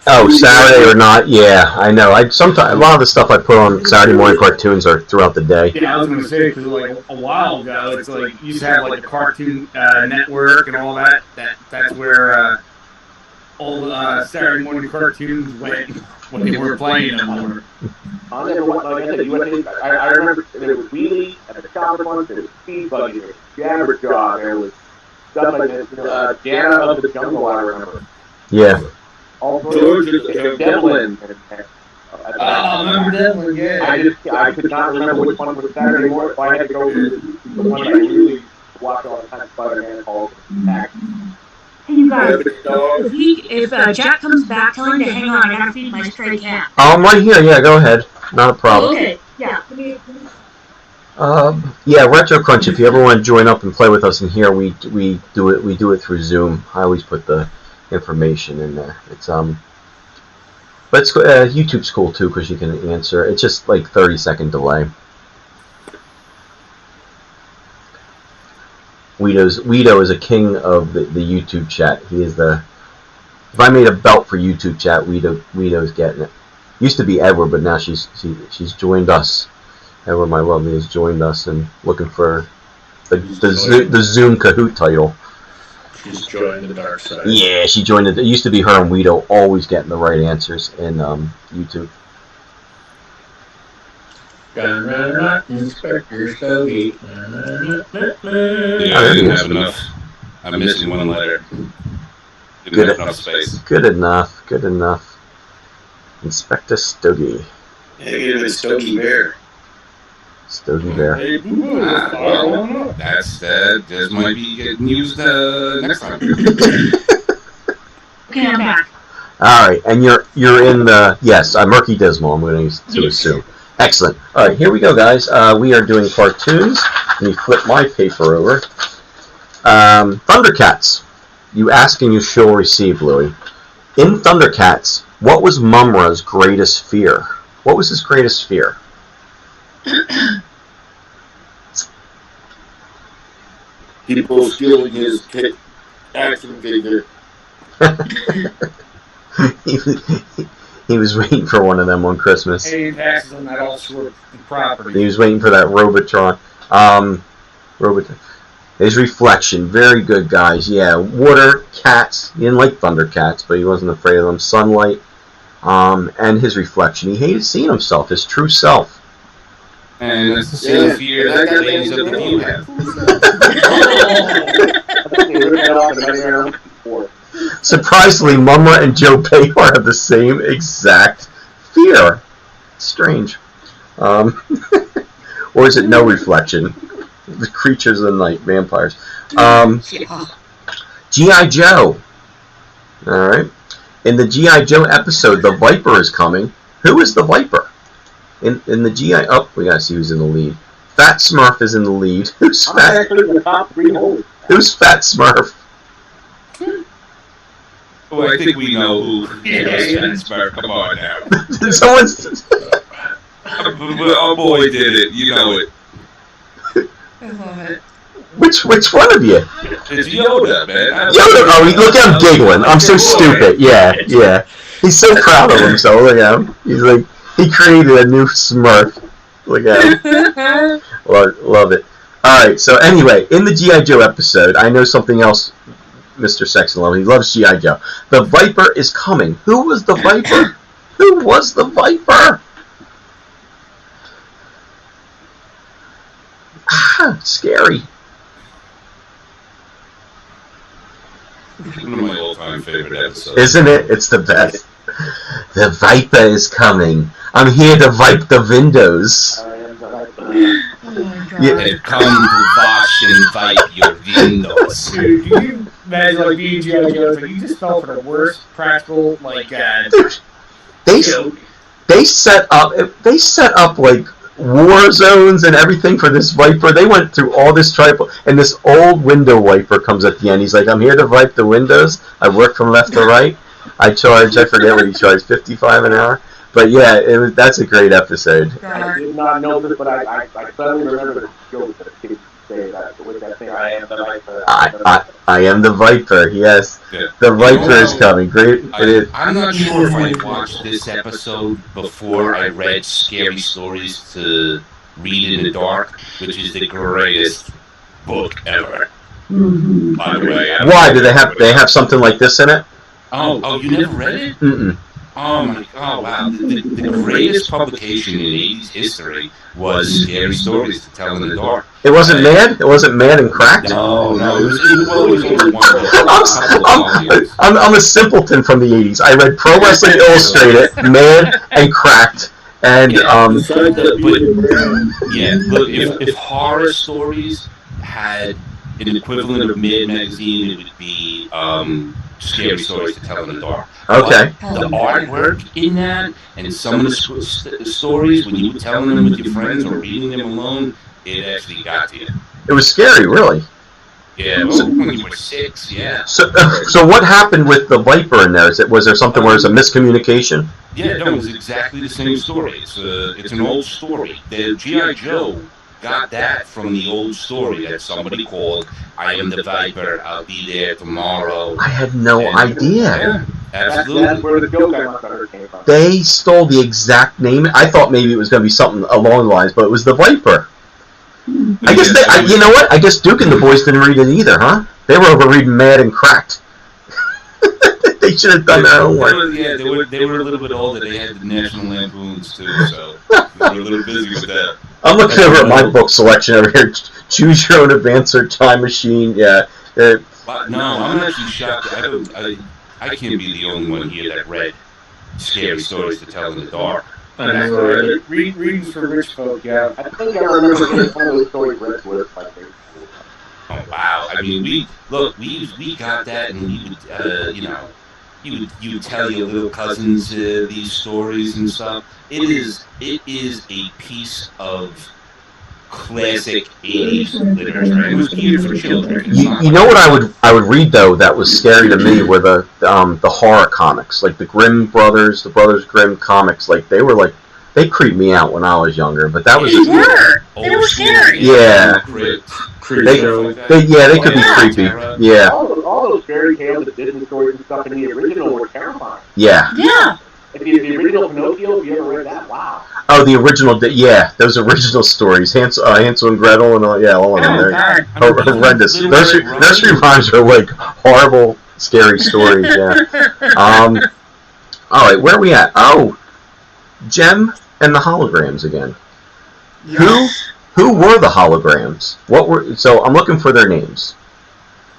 Oh, Saturday or not? Yeah, I know. Sometimes a lot of the stuff I put on Saturday morning cartoons are throughout the day. Yeah, I was gonna say because like a while ago, it's like you used to have like the Cartoon Network and all that. That's where all the Saturday morning cartoons went when they weren't playing anymore. I never went, like I said, I remember there was Wheelie and the Chopper Bunch, there was Speed Buggy, there was Jabberjaw, there was stuff like that, Jana of the Jungle, I remember. Yeah. George Devlin. I remember Devlin, yeah. I could not remember which one was Saturday morning, so I had to go to the one that I really watched all the time, Spider-Man, called Act. Hey, you guys, if Jack comes back, tell him to hang on. I gotta feed my stray cat. I'm right here. Yeah, go ahead. Not a problem. Okay, yeah. Yeah, Retro Crunch. If you ever want to join up and play with us in here, we do it through Zoom. I always put the information in there. It's but it's YouTube's cool too because you can answer. It's just like 30-second delay. Guido is a king of the YouTube chat. He is the. If I made a belt for YouTube chat, Guido's getting it. Used to be Edward, but now she's joined us. Edward, my lovely, has joined us and looking for the Zoom Kahoot title. She's joined the dark side. Yeah, she joined it. It used to be her and Guido always getting the right answers in YouTube. Inspector Stogie. Yeah, I didn't have enough. I'm missing one letter. Didn't have enough space. Good enough. Good enough. Inspector Stogie. Yeah, give it Stogie Bear. Stogie Bear. Hey, Well, that's just might be getting used next time. Okay, I'm back. All right, and you're in the yes, Murky Dismal. I'm going to assume. Excellent. All right, here we go, guys. We are doing cartoons. Let me flip my paper over. Thundercats. You ask and you shall receive, Louie. In Thundercats, what was Mumra's greatest fear? What was his greatest fear? People stealing his action figure. He was waiting for one of them on Christmas. Paying taxes on that all sort of property. He was waiting for that Robotron. His reflection, very good, guys. Yeah, water, cats. He didn't like Thundercats, but he wasn't afraid of them. Sunlight, and his reflection. He hated seeing himself, his true self. And it's the same fear that the ladies of the view have. Surprisingly, Mumra and Joe Behar have the same exact fear. Strange. Or is it no reflection? The creatures of the night, vampires. G.I. Joe. Alright. In the G.I. Joe episode, the Viper is coming. Who is the Viper? In the G.I. Oh, we gotta see who's in the lead. Fat Smurf is in the lead. Who's Fat? Who's Fat Smurf? Well, I think we know who is Fat Smurf. Come on now. Someone's... Oh boy, did it. You know it. I love it. Which one of you? It's Yoda, man. Yoda! Oh, look at him giggling. I'm so stupid. Yeah. He's so proud of himself. Look at him. He's like, he created a new Smurf. Look at him. Love it. Alright, so anyway, in the G.I. Joe episode, I know something else, Mr. Sexton. He loves G.I. Joe. The Viper is coming. Who was the Viper? Who was the Viper? Scary. One of my all-time favorite episodes. Isn't it? It's the best. The Viper is coming. I'm here to vipe the windows. Oh my god. Yeah. Come to wash and vipe your windows. Dude, do you imagine like being G.I. Joe? Like you just fell for the worst practical They set up like war zones and everything for this Viper. They went through all this trouble, and this old window wiper comes at the end. He's like, I'm here to wipe the windows. I work from left to right. I forget what he charged, $55 an hour. But yeah, that's a great episode. I did not know this, but I suddenly remember the joke that kids say that with that thing, I am the Viper. I am the Viper, yes. Yeah. The Viper is coming. Great. I'm not sure if I watched this episode before I read Scary Stories to Read in the Dark, which is the greatest book ever. Mm-hmm. By the way. Why? Do they have something like this in it? Oh, you never read it? Mm-mm. Oh wow. The greatest publication in 80's history was Scary Stories to Tell in the Dark. It wasn't Mad? It wasn't Mad and Cracked? No. It was only one. I'm a simpleton from the 80s. I read Pro Wrestling Illustrated, Mad and Cracked, and look, if horror stories had an equivalent of Mad magazine, it would be Scary Stories to Tell in the Dark. Okay. But the artwork in that, and some of the stories, when you were telling them with your friends or reading them alone, it actually got to you. It was scary, really. Yeah, when you were 6, yeah. So what happened with the Viper in there? Was there something where it was a miscommunication? Yeah, no, it was exactly the same story. It's an old story. The G.I. Joe got that from the old story that somebody called, I am the Viper, I'll be there tomorrow. I had no idea. Yeah, absolutely. That's where the joke I must have heard came from. They stole the exact name. I thought maybe it was going to be something along the lines, but it was the Viper. I guess you know what? I guess Duke and the boys didn't read it either, huh? They were over reading Mad and Cracked. They should have done their own work. Yeah, they were a little bit older. They had the National Lampoons too, so they were a little busy with that. I'm looking over at my book selection over here. Choose Your Own Adventure, Time Machine. Yeah. No, I'm actually shocked. I can't be the only one here that read Scary Stories to Tell in the Dark. Readings for rich folk, yeah. I think I remember getting one of those stories read to us like this. Oh wow! I mean, we got that, and we would, you would tell your little cousins these stories and stuff. It is a piece of classic 80s literature. It was geared for children. You know what I would read though that was scary to me were the horror comics, like the Grimm brothers, the Brothers Grimm comics. Like they creeped me out when I was younger. But that was They were scary. Yeah. They could be creepy. Yeah. All those fairy tales and Disney stories and stuff in the original were terrifying. Yeah. Yeah. The original Pinocchio, if you ever read that, wow. Oh, the original, those original stories, Hansel and Gretel, and all of them. They're horrendous. Nursery rhymes are like horrible, scary stories. Yeah. All right, where are we at? Oh, Jem and the holograms again. Yes. Who were the holograms? So I'm looking for their names.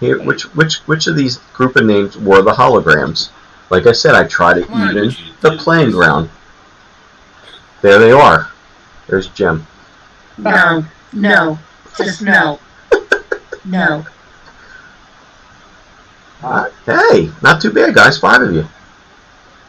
Here, which of these group of names were the holograms? Like I said, I tried to even the playing ground. There they are. There's Jim. No, just no. No. Hey, not too bad, guys. 5 of you.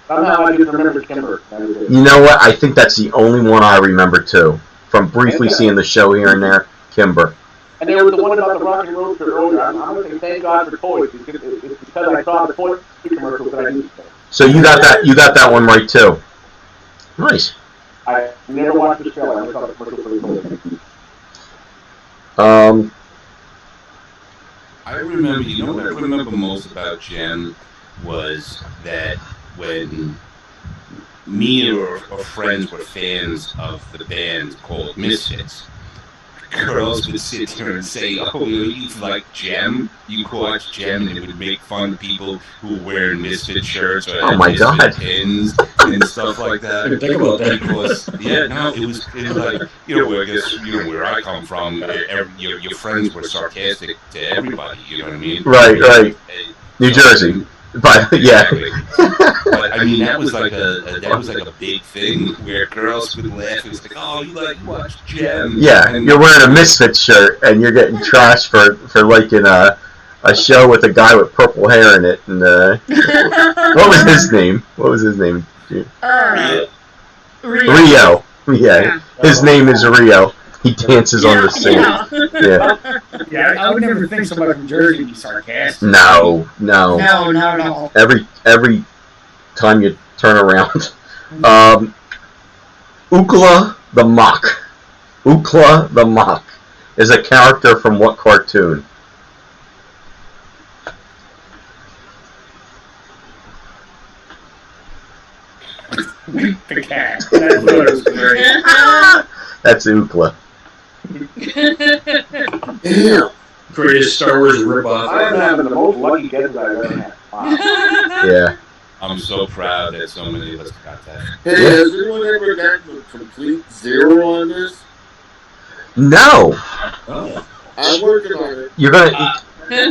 Somehow I just remember Kimber. You know what? I think that's the only one I remember too, from briefly seeing the show here and there. Kimber. And there was the one about the rock and roll earlier. I'm going to say thank God for toys. It's because I saw the toy commercials that I used to. So you got that one right too. Nice. I never watched the show. I only saw the commercials for the toys. I remember, you know what I remember most about Jem was that when me or friends were fans of the band called Misfits, girls would sit there and say, "Oh, you like Jem? You watch Jem," and it would make fun of people who were wearing Misfit shirts or Oh my Misfit God. pins and stuff like that. Think about that. Because it was like, where I guess where I come from, your friends were sarcastic to everybody. You know what I mean? Right. New Jersey. But yeah. But I mean, that was like a big thing where girls would laugh. It was like, "Oh, you watch Jem?" Yeah, and you're wearing a Misfits shirt and you're getting trashed for liking a show with a guy with purple hair in it. And what was his name? Rio. Yeah, his name is Rio. He dances on the scene. Yeah, I would never think somebody from Jersey would be sarcastic. No. No. Every time you turn around. Ookla the Mock. Ookla the Mock is a character from what cartoon? The cat. That's Ookla. Damn. Greatest Star Wars ripoff. I'm having the most lucky guesses I've ever had. Wow. Yeah. I'm so proud that so many of us got that. Hey, has anyone ever gotten a complete 0 on this? No. Oh. I'm working on it. You're gonna. Set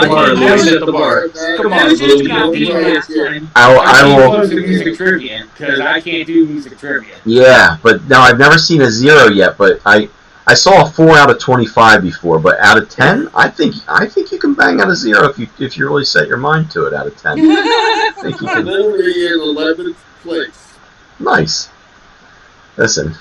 the bar, Louis, set the bar. Come on, Louis just Louis. got beat last time. I will. To music trivia because I can't do music trivia. Yeah, but no, I've never seen a 0 yet. But I saw a 4 out of 25 before. But out of 10, I think you can bang out a 0 if you really set your mind to it. Out of 10, I think you can. Literally in 11th place. Nice. Listen,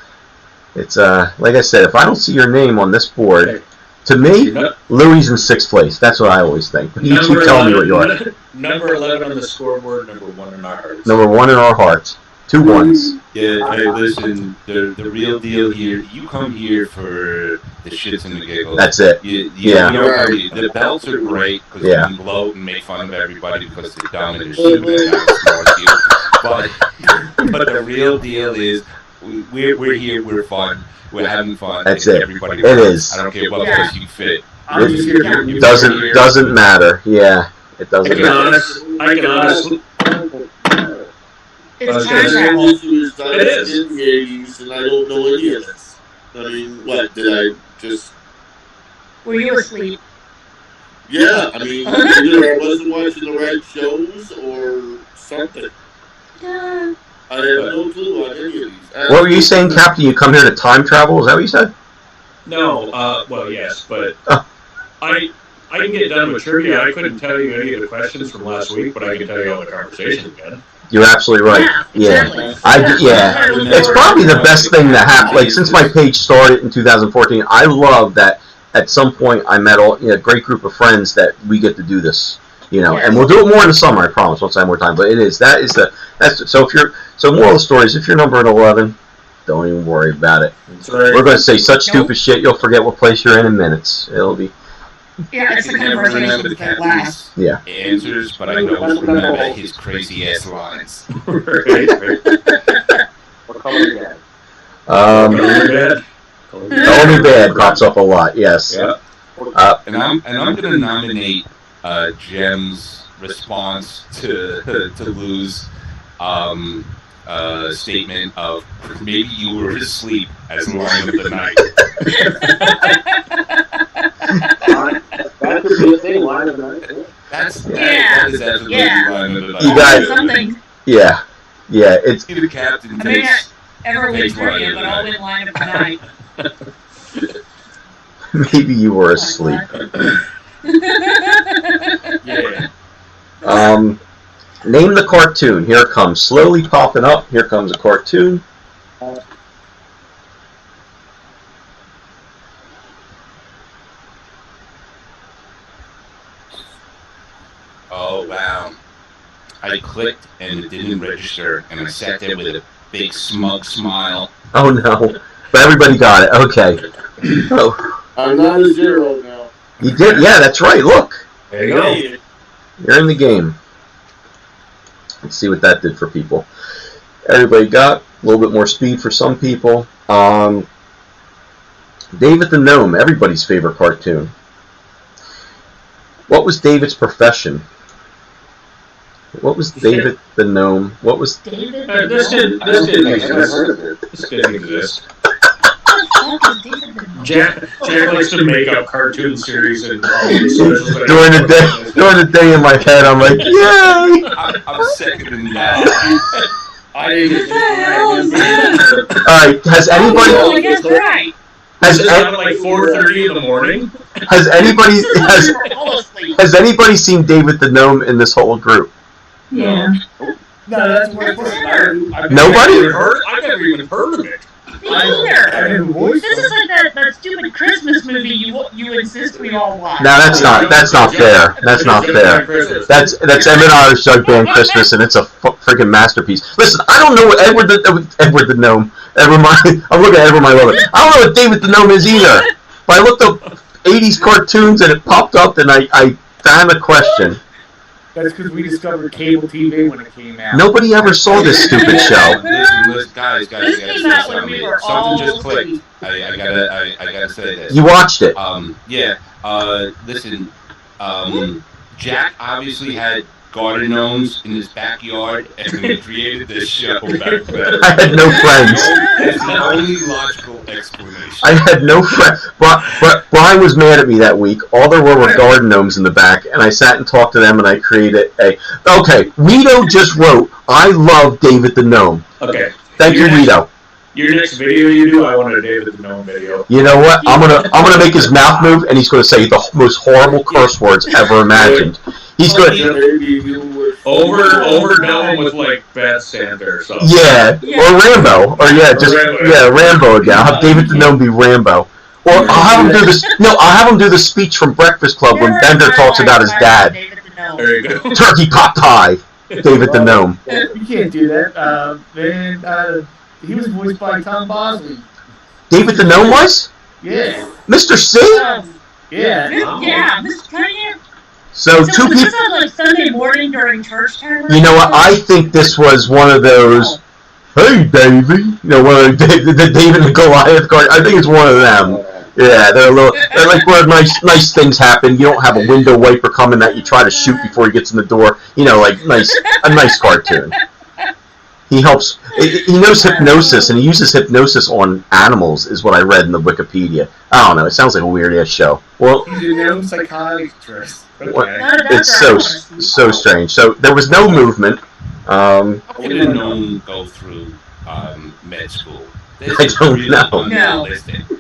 it's like I said, if I don't see your name on this board, to me, Louis in 6th place. That's what I always think. You keep telling me what you are. Number 11 on the scoreboard, number 1 in our hearts. Number 1 in our hearts. 2 1s. Yeah, hey, listen, the real deal here, you come here for the shits and the giggles. That's it. Yeah. The belts are great because you can gloat and make fun of everybody because they're dumb and they're stupid. But the real deal is, we're here, we're fun. We're having fun. That's it. Everybody It works. is. I don't care what place you fit. I'm just here for It doesn't matter. Yeah, it doesn't matter. I can honestly. It's Okay. time travel. Also, is It is. in the 80s, and I don't know any of this. I mean, what, did I just... Were you asleep? Yeah, I mean, either I wasn't watching the right shows or something. Yeah. I have no clue on any of these. What were you saying, Captain? You come here to time travel? Is that what you said? No, well, yes, but Oh. I can get done with trivia. I couldn't tell you any of the questions from last week, but I can tell you all the conversations again. You're absolutely right. Yeah, exactly. It's probably the best thing to happen. Like, since my page started in 2014, I love that at some point I met a great group of friends that we get to do this. And we'll do it more in the summer, I promise, once I have more time. But so moral of the story is, if you're number 11, don't even worry about it. That's right. We're going to say such stupid shit, you'll forget what place you're in minutes. It'll be... Yeah, it's the I never remember the conversations that last. captain's answers, but I don't remember his crazy ass lines. Right. What color is that? Call Me Bad pops up a lot, yes. Yeah. And I'm going to nominate Jem's response to Lou's statement of, maybe you were asleep as long as the night. That could be a thing, line of the night. That Yeah. is absolutely Yeah. line of the night. You guys- Something. Yeah, it's The captain I may not takes. ever win Takes line trivia, of but the I'll night. win line of the night. maybe you were asleep. Yeah. Name the cartoon. Here it comes, slowly popping up. Here comes a cartoon. Oh wow! I clicked and it didn't register, and I sat there with a big smug smile. Oh no! But everybody got it. Okay. Oh, I'm not a 0 now. you did? Yeah, that's right. Look, There you go. you're in the game. Let's see what that did for people. Everybody got a little bit more speed for some people. David the Gnome, everybody's favorite cartoon. What was David's profession? What was David the Gnome? What was David. This didn't I've never exist. heard of it. This didn't exist. What was David the Gnome? Jack likes to make up cartoon series and all these during the day in my head? I'm like, yay! I'm seconding that. I didn't. All right, has anybody Oh, I guess right. has This is at like 4:30 in the morning. has anybody has Fall asleep. has anybody seen David the Gnome in this whole group? Yeah. No, that's worth it. Nobody? I've never even heard of it. Me either. I didn't voice This is like that stupid Christmas movie you insist we all watch. No, that's not fair. That's not fair. That's Emmett Otter's Jug Band Christmas, and it's a freaking masterpiece. Listen, I don't know what Edward the Gnome. I'm looking at Edward my lover. I don't know what David the Gnome is either. But I looked up 80's cartoons, and it popped up, and I found a question. That's because we discovered cable TV when it came out. Nobody ever saw this stupid show. Listen, guys, This I gotta came say out when we were all something just clicked. asleep. I gotta say this. You watched it. Yeah. Listen. Jack obviously had garden gnomes in his backyard, and he created this show back then. I had no friends. That's the only logical explanation. I had no friends. Brian was mad at me that week. All there were garden gnomes in the back, and I sat and talked to them, and I created a... Okay, Rito just wrote, I love David the Gnome. Okay. Thank you, Rito. Your next video you do, I want a David the Gnome video. You know what? I'm gonna make his mouth move, and he's gonna say the most horrible curse words ever imagined. He's gonna... Over Gnome with like Bad Santa or something. Yeah, or Rambo, or Rambo again. I'll have David the Gnome be Rambo, or I'll have him do this. No, I'll have him do the speech from Breakfast Club when Bender talks about his dad. There you go. Turkey pot pie, David the Gnome. You can't do that. He was voiced by Tom Bosley. David the Gnome was Yeah. Mr. C. Yeah. Yeah, Mr. Cunningham. So Was two this people. on like Sunday morning during church time? You know what? I think this was one of those. Hey, Davey. You know, one of the David and Goliath card. I think it's one of them. Yeah, they're like where nice things happen. You don't have a window wiper coming that you try to shoot before he gets in the door. You know, like a nice cartoon. He helps. He knows hypnosis, and he uses hypnosis on animals, is what I read in the Wikipedia. I don't know. It sounds like a weird ass show. Well, He's a gnome psychiatrist. What? Okay. it's so strange. So there was no movement. How can a gnome go through med school? I don't know. No.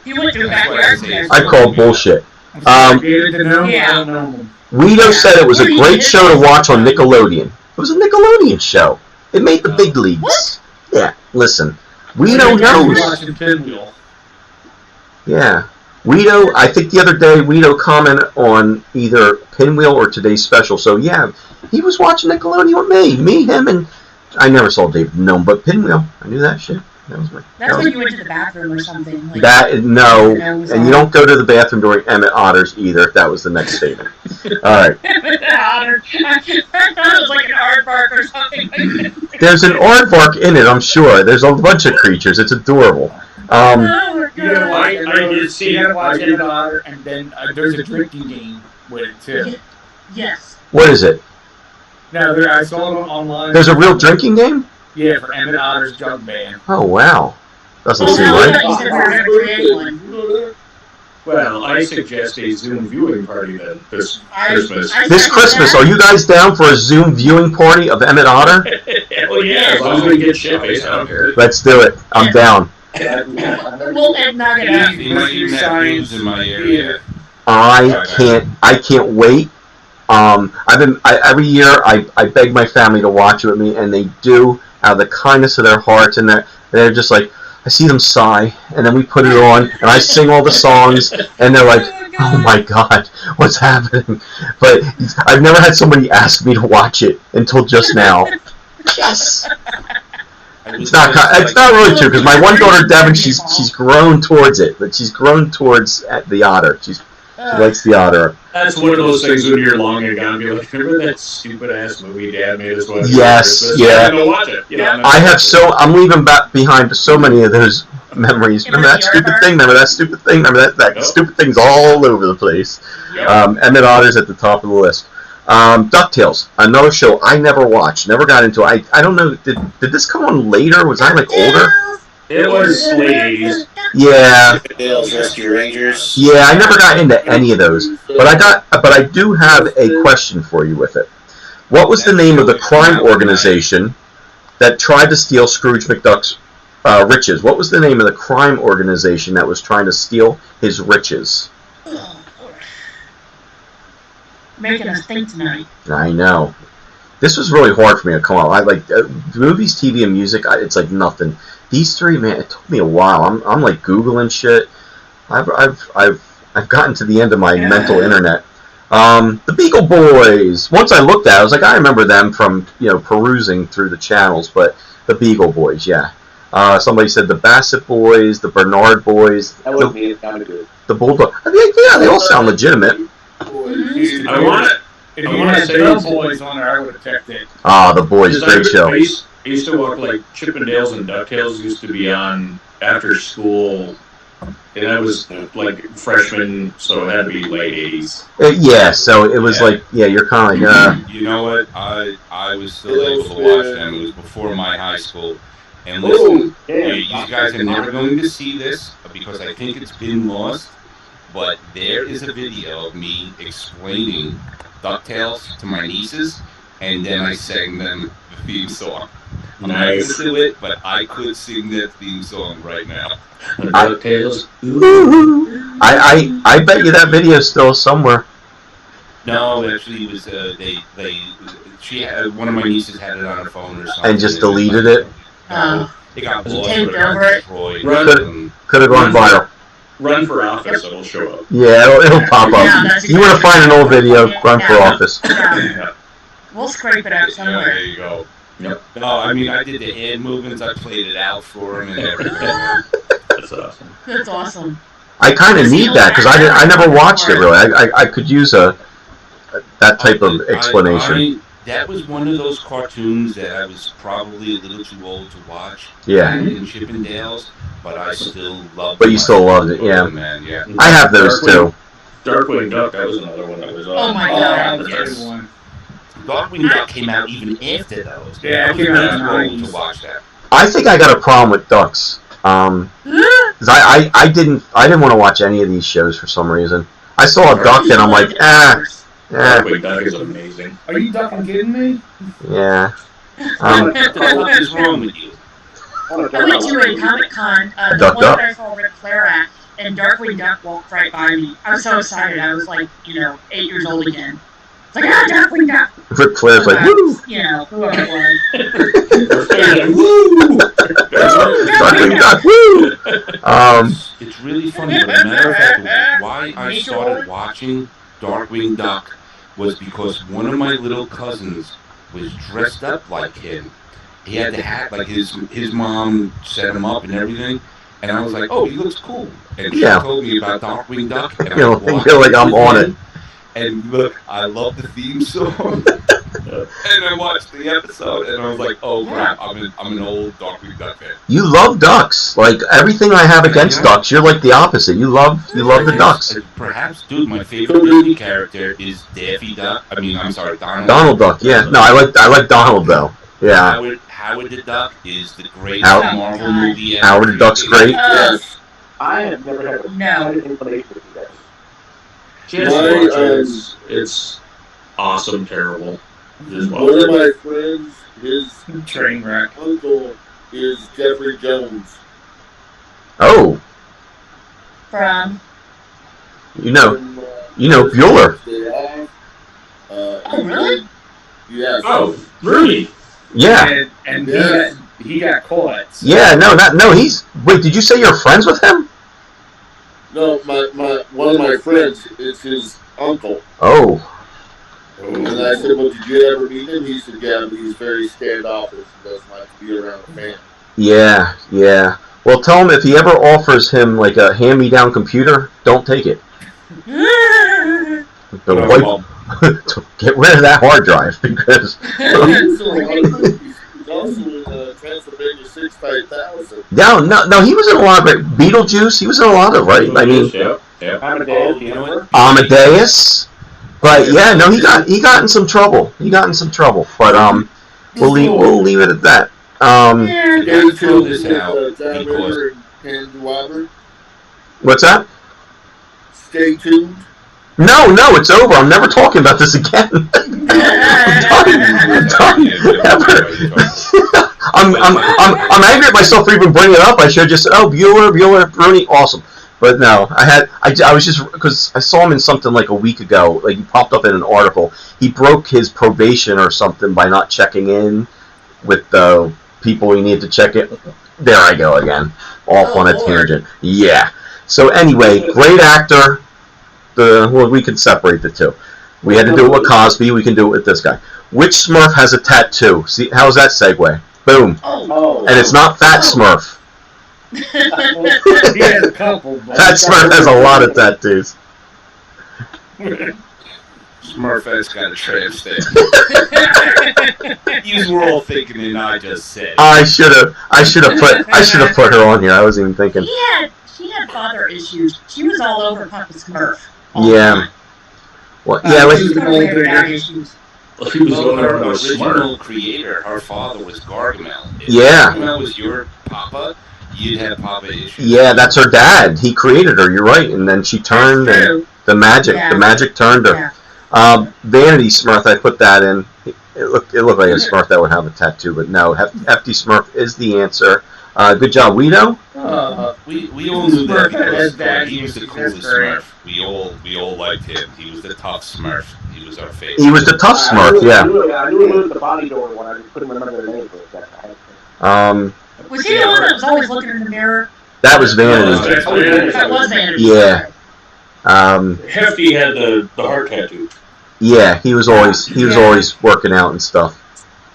He went through backyard care. I call bullshit. David the Gnome? Yeah. I don't know him. Guido said it was a great show to watch on Nickelodeon. It was a Nickelodeon show. It made the big leagues. What? Yeah, listen. Guido knows. Watching Pinwheel. Yeah. Guido, I think the other day, Guido commented on either Pinwheel or Today's Special. So, yeah, he was watching Nickelodeon with me. Me, him, and... I never saw David the Gnome, but Pinwheel. I knew that shit. That was my... That's when you went to the bathroom or something. Like, No, Gnomes and you don't go to the bathroom during Emmett Otter's either, if that was the next statement. Alright. Otter. I thought it was like an aardvark or something. There's an aardvark in it, I'm sure. There's a bunch of creatures. It's adorable. Oh, my You gotta God. watch, I did see you gotta it. watch Emmett Otter, and then there's a drinking game with it too. Yes. What is it? No, I saw it online. There's a real drinking game? Yeah, for Emmett Otter's Jug Band. Oh, wow. Doesn't Oh, seem no, I right. thought you said we were going to create one. Well, I suggest a Zoom viewing party then this Christmas. This Christmas, are you guys down for a Zoom viewing party of Emmett Otter? Hell yeah, as long as we get shit face, I don't care. Let's do it. I'm down. Well, and not Yeah, you might even have news in my area. I can't wait. Every year I beg my family to watch it with me, and they do out of the kindness of their hearts, and they're just like, I see them sigh, and then we put it on, and I sing all the songs, and they're like, oh my God, what's happening? But I've never had somebody ask me to watch it until just now. Yes. It's not really true, because my one daughter Devin, she's grown towards it, but she's grown towards the Otter. She likes the Otter. That's one of those things when you're long and gone, be like, remember that stupid ass movie Dad made us watch? Yes, yeah. I'm gonna watch it. I'm leaving back behind so many of those memories. Remember that stupid thing? Remember that stupid thing? Remember that stupid thing's all over the place. Emmett Otter's at the top of the list. DuckTales, another show I never watched, never got into. I don't know, did this come on later? Was I like older? It was late 80s. Yeah. Dale's Rescue Rangers. Yeah, I never got into any of those. But I do have a question for you with it. What was the name of the crime organization that tried to steal Scrooge McDuck's riches? What was the name of the crime organization that was trying to steal his riches? Making us think tonight. I know. This was really hard for me to come up. I like movies, TV, and music. It's like nothing. These three, man, it took me a while. I'm like Googling shit. I've gotten to the end of my mental internet. The Beagle Boys. Once I looked at it, I was like, I remember them from perusing through the channels. But the Beagle Boys, yeah. Somebody said the Bassett Boys, the Bernard Boys. That would be kind of good. The Bulldog. Yeah, they all sound legitimate. I want it. If you want to say the Boys on there, I would have checked it. The Boys, great show. I used to walk like Chippendales and DuckTales used to be on after school, and I was like freshman, so it had to be late 80s. Yeah, so it was like, you're kind of like, You know what? I was still able to watch them. It was before my high school. And listen, you guys are never going to see this because I think it's been lost, but there is a video of me explaining DuckTales to my nieces, and then I sang them the theme song. I'm not going to do it, but I could sing that theme song right now. DuckTales. I bet you that video's still somewhere. No, actually, it was she had, one of my nieces had it on her phone or something. And just deleted it? It got lost, taped over it. Could have gone viral. Run for office, it'll show up. Yeah, it'll pop up. You want to find an old video, run for office. Yeah. We'll scrape it out somewhere. Yeah, there you go. Yep. No, I mean, I did the hand movements, I played it out for him and everything. That's awesome. That's awesome. I kind of need that, because I never watched it, really. I could use that type of explanation. That was one of those cartoons that I was probably a little too old to watch. Yeah. In Chippendales, but I still loved it. But you still loved it, yeah. Man, yeah. I have those, too. Darkwing Duck, that was another one that was on. Oh my God. Yes. Darkwing Duck came out even after those. Yeah, I was too old to watch that. I think I got a problem with ducks. 'Cause I didn't want to watch any of these shows for some reason. I saw a duck and I'm like, Darkwing Duck is amazing. Are you ducking kidding me? yeah. What the fuck is wrong with you? I went to a Comic-Con, the Duck one Duck? that I saw Ric Flair at, and Darkwing Duck walked right by me. I was so excited. I was like, 8 years old again. It's like, Darkwing Duck! Ric Flair's like, woo! Whoever it was. Woo! Darkwing Duck, woo! It's really funny, but as a matter of fact, why I started watching Darkwing Duck was because one of my little cousins was dressed up like him. He had the hat, like his mom set him up and everything. And I was like, oh, he looks cool. And she told me about Darkwing Duck. And I feel like I'm on it. And look, I love the theme song. And I watched the episode, and I was like, oh crap, I'm an old Darkwing Duck fan. You love ducks. Like, everything I have against ducks, you're like the opposite. You love the ducks. Perhaps, dude, my favorite Disney character is Daffy Duck. Donald. Donald Duck, yeah. No, I like Donald, though. Yeah. Howard the Duck is the greatest Marvel movie ever. Howard the Duck's great. I have never had a No. inclination to do that. Just My, watch it. It's awesome, terrible. Just watch one of it. my friends, his Train wreck. uncle is Jeffrey Jones. Oh, From. you know From, Bueller. Oh, really? Yes. Oh, really? Yeah. And Yes. he got caught. So. Yeah, no, he's... Wait, did you say you're friends with him? No, my one of my friends is his uncle. Oh. And I said, well, did you ever meet him? He said, yeah, but he's very standoffish and doesn't like to be around the family. Yeah. Well, tell him if he ever offers him, like, a hand-me-down computer, don't take it. The wipe... Get rid of that hard drive, because... He's also in Transylvania 65000. No, he was in a lot of it. Beetlejuice, he was in a lot of, right? I mean, Yep. Amadeus, You know what? Amadeus. But yeah, no, he got in some trouble. But we'll leave it at that. Let's throw this out John because Ritter and Wobber. What's that? Stay tuned. No, it's over. I'm never talking about this again. Done. I'm angry at myself for even bringing it up. I should have just said, "Oh, Bueller, Rooney, awesome." But no, I was just because I saw him in something like a week ago. Like he popped up in an article. He broke his probation or something by not checking in with the people he needed to check it. There I go again, off on a tangent. Yeah. So anyway, great actor. We can separate the two. We had to do it with Cosby. We can do it with this guy. Which Smurf has a tattoo? See, how's that segue? Boom. Oh. And it's not Fat Smurf. He has a couple. But Fat Smurf has a lot of tattoos. Smurfette's got a tramp stamp. You were all thinking, and I just said. I should have put her on here. I wasn't even thinking. She had father issues. She was all over Papa Smurf. Yeah. Well, yeah, like, She was totally had dad issues. He was Well, on her our original smart. creator, her father was Gargamel. If Yeah. Gargamel was your papa, you'd have papa issues. yeah, that's her dad. He created her. You're right. And then she turned, That's and true. the magic turned her. Yeah. Vanity Smurf, I put that in. It looked like a Smurf that would have a tattoo, but no, Hefty Smurf is the answer. Good job, Guido. We all knew that because Smurf, he was the that's coolest great. Smurf. We all liked him. He was the tough Smurf. He was our favorite. He was the tough Smurf, yeah. I knew it was the body door one. I just couldn't remember the name of it. Was he the one that was always looking in the mirror? That was Vanity. That was Vanity. Yeah. Hefty had the heart tattoo. Yeah, he was always working out and stuff.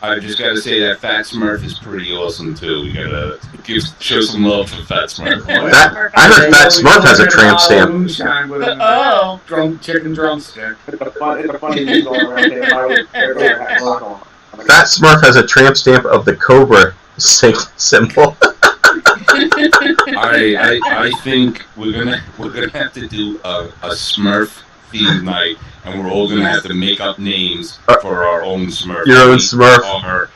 I just gotta say that Fat Smurf is pretty awesome too. We gotta show some love for Fat Smurf. I heard Fat Smurf has a tramp stamp. Moonshine with a chicken drumstick. It's a funny thing going around there. Everybody had rock on. Fat Smurf has a tramp stamp of the Cobra symbol. I think we're gonna have to do a Smurf themed night, and we're all gonna have to make up names for our own Smurf. Your own Smurf. Our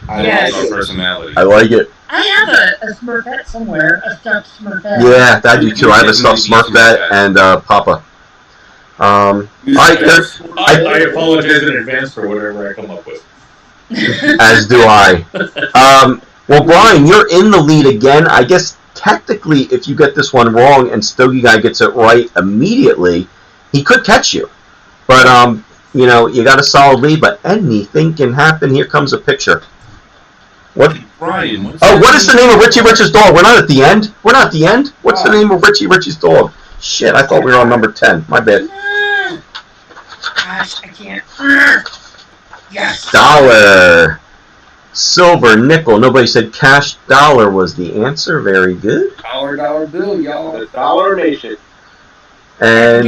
personality. I like it. I have a Smurfette somewhere, a stuffed Smurfette. Yeah, I do too. I have a stuffed Smurfette and Papa. I apologize in advance for whatever I come up with. As do I. Well, Brian, you're in the lead again. I guess technically, if you get this one wrong and Stogie Guy gets it right immediately, he could catch you. But you got a solid lead. But anything can happen. Here comes a picture. What? Brian. What is the name of Richie Rich's dog? We're not at the end. What's the name of Richie Rich's dog? Shit, I thought we were on number 10. My bad. Gosh, I can't. Yes. Dollar. Silver, nickel. Nobody said cash. Dollar was the answer. Very good. $1 bill, y'all. The Dollar Nation. And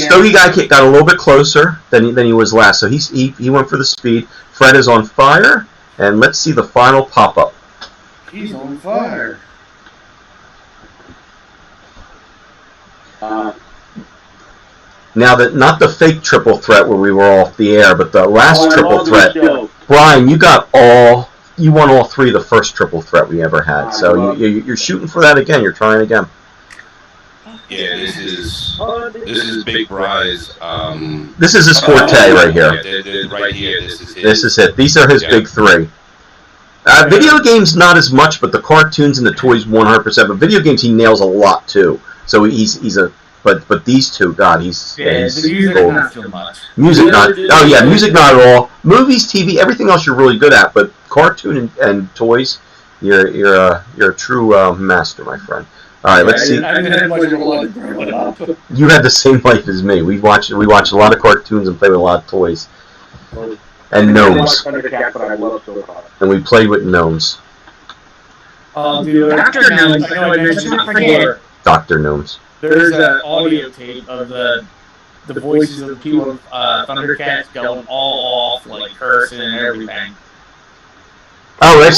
Stogie Guy got a little bit closer than he was last, so he went for the speed. Fred is on fire, and let's see the final pop-up. He's on fire. Now, not the fake triple threat where we were off the air, but the last triple threat. Brian, you won all three of the first triple threat we ever had, so you're shooting for that again. You're trying again. Yeah, this is Big Bry's. This is his forte right here. Right here, this is his. This is it. These are his big three. Video games not as much, but the cartoons and the toys 100%. But video games he nails a lot too. So he's a. But these two, God, he's the music cool. not so much. Music not. Oh yeah, music not at all. Movies, TV, everything else you're really good at. But cartoon and toys, you're a true master, my friend. All right, let's see. I didn't have much of a lot growing up. You had the same life as me. We watched a lot of cartoons and played with a lot of toys. And gnomes. And we played with gnomes. Oh, dude. Dr. Gnomes. I know I mentioned it before. Dr. Gnomes. There's an audio tape of the voices of the people of Thundercats going all off, like cursing and everything. Oh, I've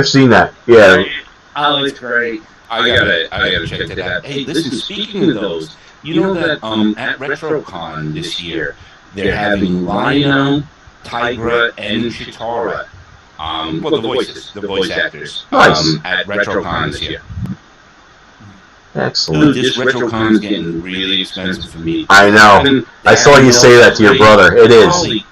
seen that. Yeah. Oh, it's great. I gotta check that out. Hey, listen, speaking of those, you know that at RetroCon this year, they're having Lino, Tigra, and Chitara. Well, the voice actors. Nice. At RetroCon this year. Excellent. This RetroCon is getting really expensive for me. I know. I saw you say that to your brother. It is.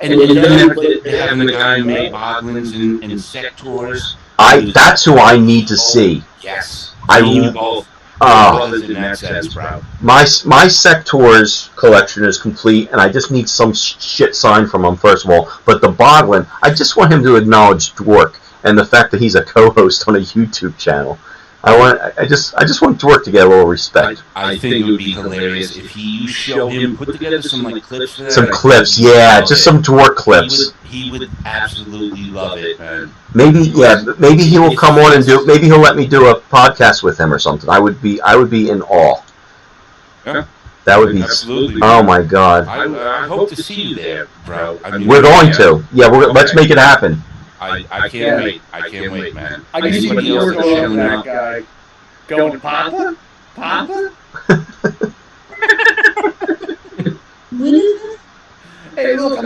And then they're having the guy make Boglins and Sectors. That's who I need to see. Yes. Both. Brothers in that sense, bro. My Sectors collection is complete, and I just need some shit signed from him first of all. But the Boglin, I just want him to acknowledge Dwork and the fact that he's a co-host on a YouTube channel. I just want Dwork to get a little respect. I think it would be hilarious if you show him, put together some clips for that. Some clips, yeah, just some Dwork clips. He would absolutely love it, man. Maybe he will come on and maybe he'll let me do a podcast with him or something. I would be in awe. Yeah. That would be absolutely. Oh my God. I hope to see you there, bro. I mean, we're going to. Yeah, let's make it happen. I can't wait. I can't wait, man. I can see the work of that guy going, Papa? Papa? Hey, look,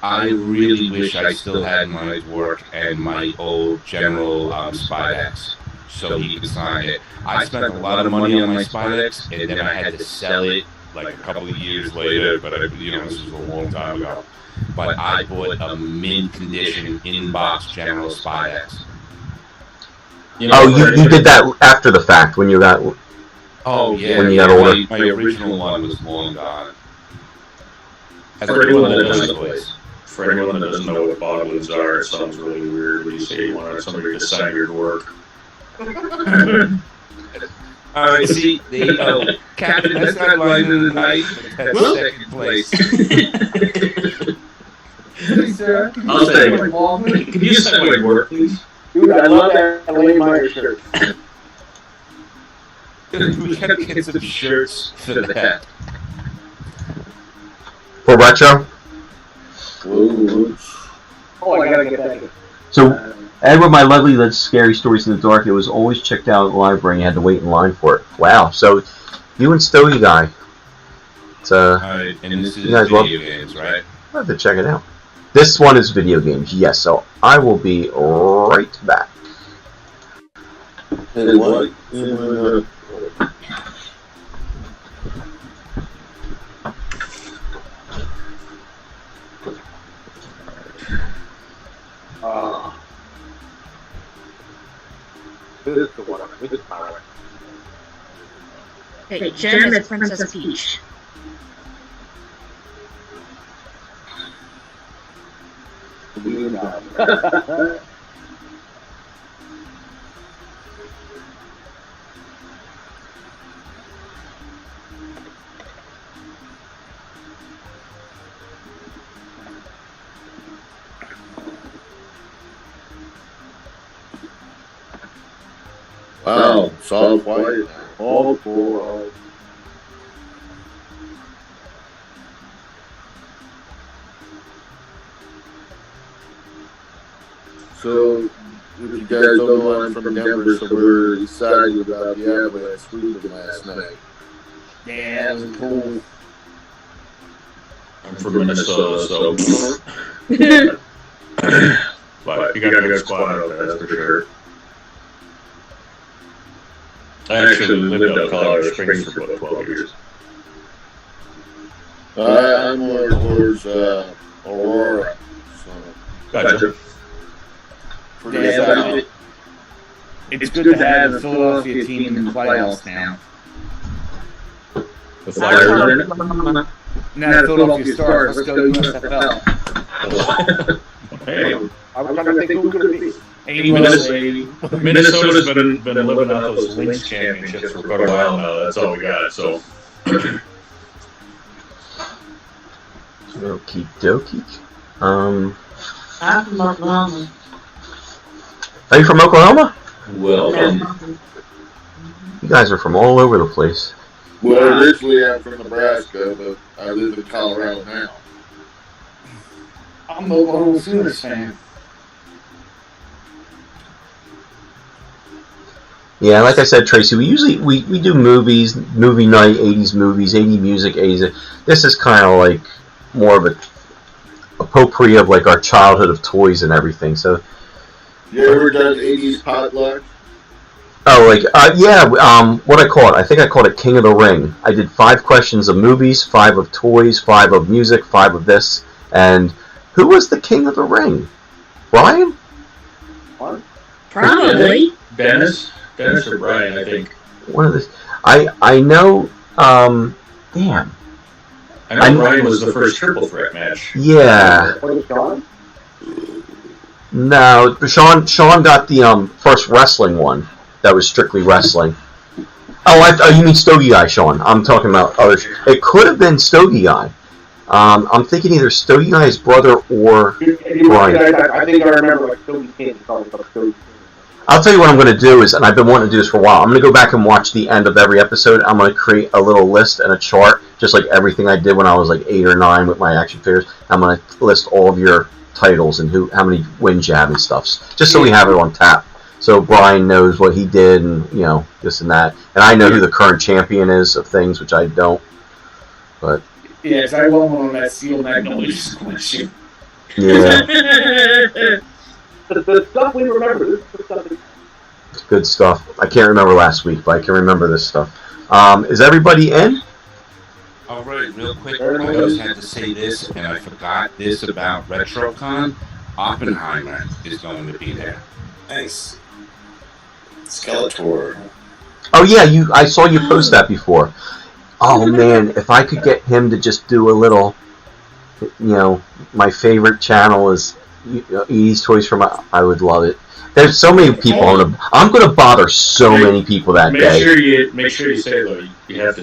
I really wish I still had my Dwork and my old General Spidex so he could sign it. I spent a lot of money on my Spidex, and then I had to sell it like a couple of years later, but this was a long time ago. But I bought a mint condition in-box General Spidex. You did that after the fact when you got. Oh yeah. When you got older. My original one was long gone. For anyone that doesn't know what Boglins are, it sounds really weird when you say you want somebody to sign your Dwork. Alright, see, there you go. Captain, that's not line in the night, but that's second place. Sir, I'll say, can you sign my Dwork, please? Dude, I love that Lane Meyer shirt. We gotta get some shirts for that. For retro? Oh, I gotta get that. So, Edward, my lovely Let's Scary Stories in the Dark, it was always checked out at the library and you had to wait in line for it. Wow, so you and Stogie guy. It's, and this is video games, right? I have to check it out. This one is video games, yes, so I will be right back. And what? This is the one. This is my one. Okay, Jem is Princess Peach. Wow, it's all quiet. All for So, if you guys don't know, I'm from Denver, so we're excited about the Avalanche sweeping last night. Yeah, that was cool. I'm from Minnesota, so. But you got a good squad out there, that's for sure. I actually lived up Colorado Springs for about 12 years. I'm more towards Aurora. So. Gotcha. Yeah, it's good to have the Philadelphia team in the playoffs now. The Flyers are in it? Now the Philadelphia Stars. Let's go USFL. Hey, I was trying to think who could it be. Minnesota's been living out those Lynx championships for quite a while now. That's all we got. So. Okie dokie. I'm from Oklahoma. Are you from Oklahoma? Well, You guys are from all over the place. Well, originally I'm from Nebraska, but I live in Colorado now. I'm an Oklahoma Sooners fan. Yeah, like I said, Tracy, we usually we do movies, movie night, 80s movies, 80s music, 80s. This is kind of like more of a potpourri of like our childhood of toys and everything. So. You ever done 80s potluck? Oh, like, yeah, what I call it? I think I called it King of the Ring. I did 5 questions of movies, 5 of toys, 5 of music, 5 of this. And who was the King of the Ring? Brian? What? Probably. Dennis or Brian, I think. One of the. I know. Damn. I know Brian was the first triple threat match. Yeah. What is Sean? No, Sean got the first wrestling one. That was strictly wrestling. Oh, you mean Stogie Guy, Sean? I'm talking about other. It could have been Stogie Guy. I'm thinking either Stogie Guy's brother or Brian. I think I remember like Stogie King. I'll tell you what I'm going to do is, and I've been wanting to do this for a while, I'm going to go back and watch the end of every episode. I'm going to create a little list and a chart, just like everything I did when I was like 8 or 9 with my action figures. I'm going to list all of your titles and how many wins you have and stuff, just so we have it on tap. So Brian knows what he did and, this and that. And I know who the current champion is of things, which I don't. But yeah, because I won one on that Seal Magnolia question. Yeah. The stuff we remember. It's good stuff. I can't remember last week, but I can remember this stuff. Is everybody in? All right, real quick, I just had to say this, and I forgot this about RetroCon. Oppenheimer is going to be there. Nice. Skeletor. Oh yeah, I saw you post that before. Oh man, if I could get him to just do a little, my favorite channel is 80's Toys from. I would love it. There's so many people. I'm gonna bother so many people that day. Make sure you say though he has to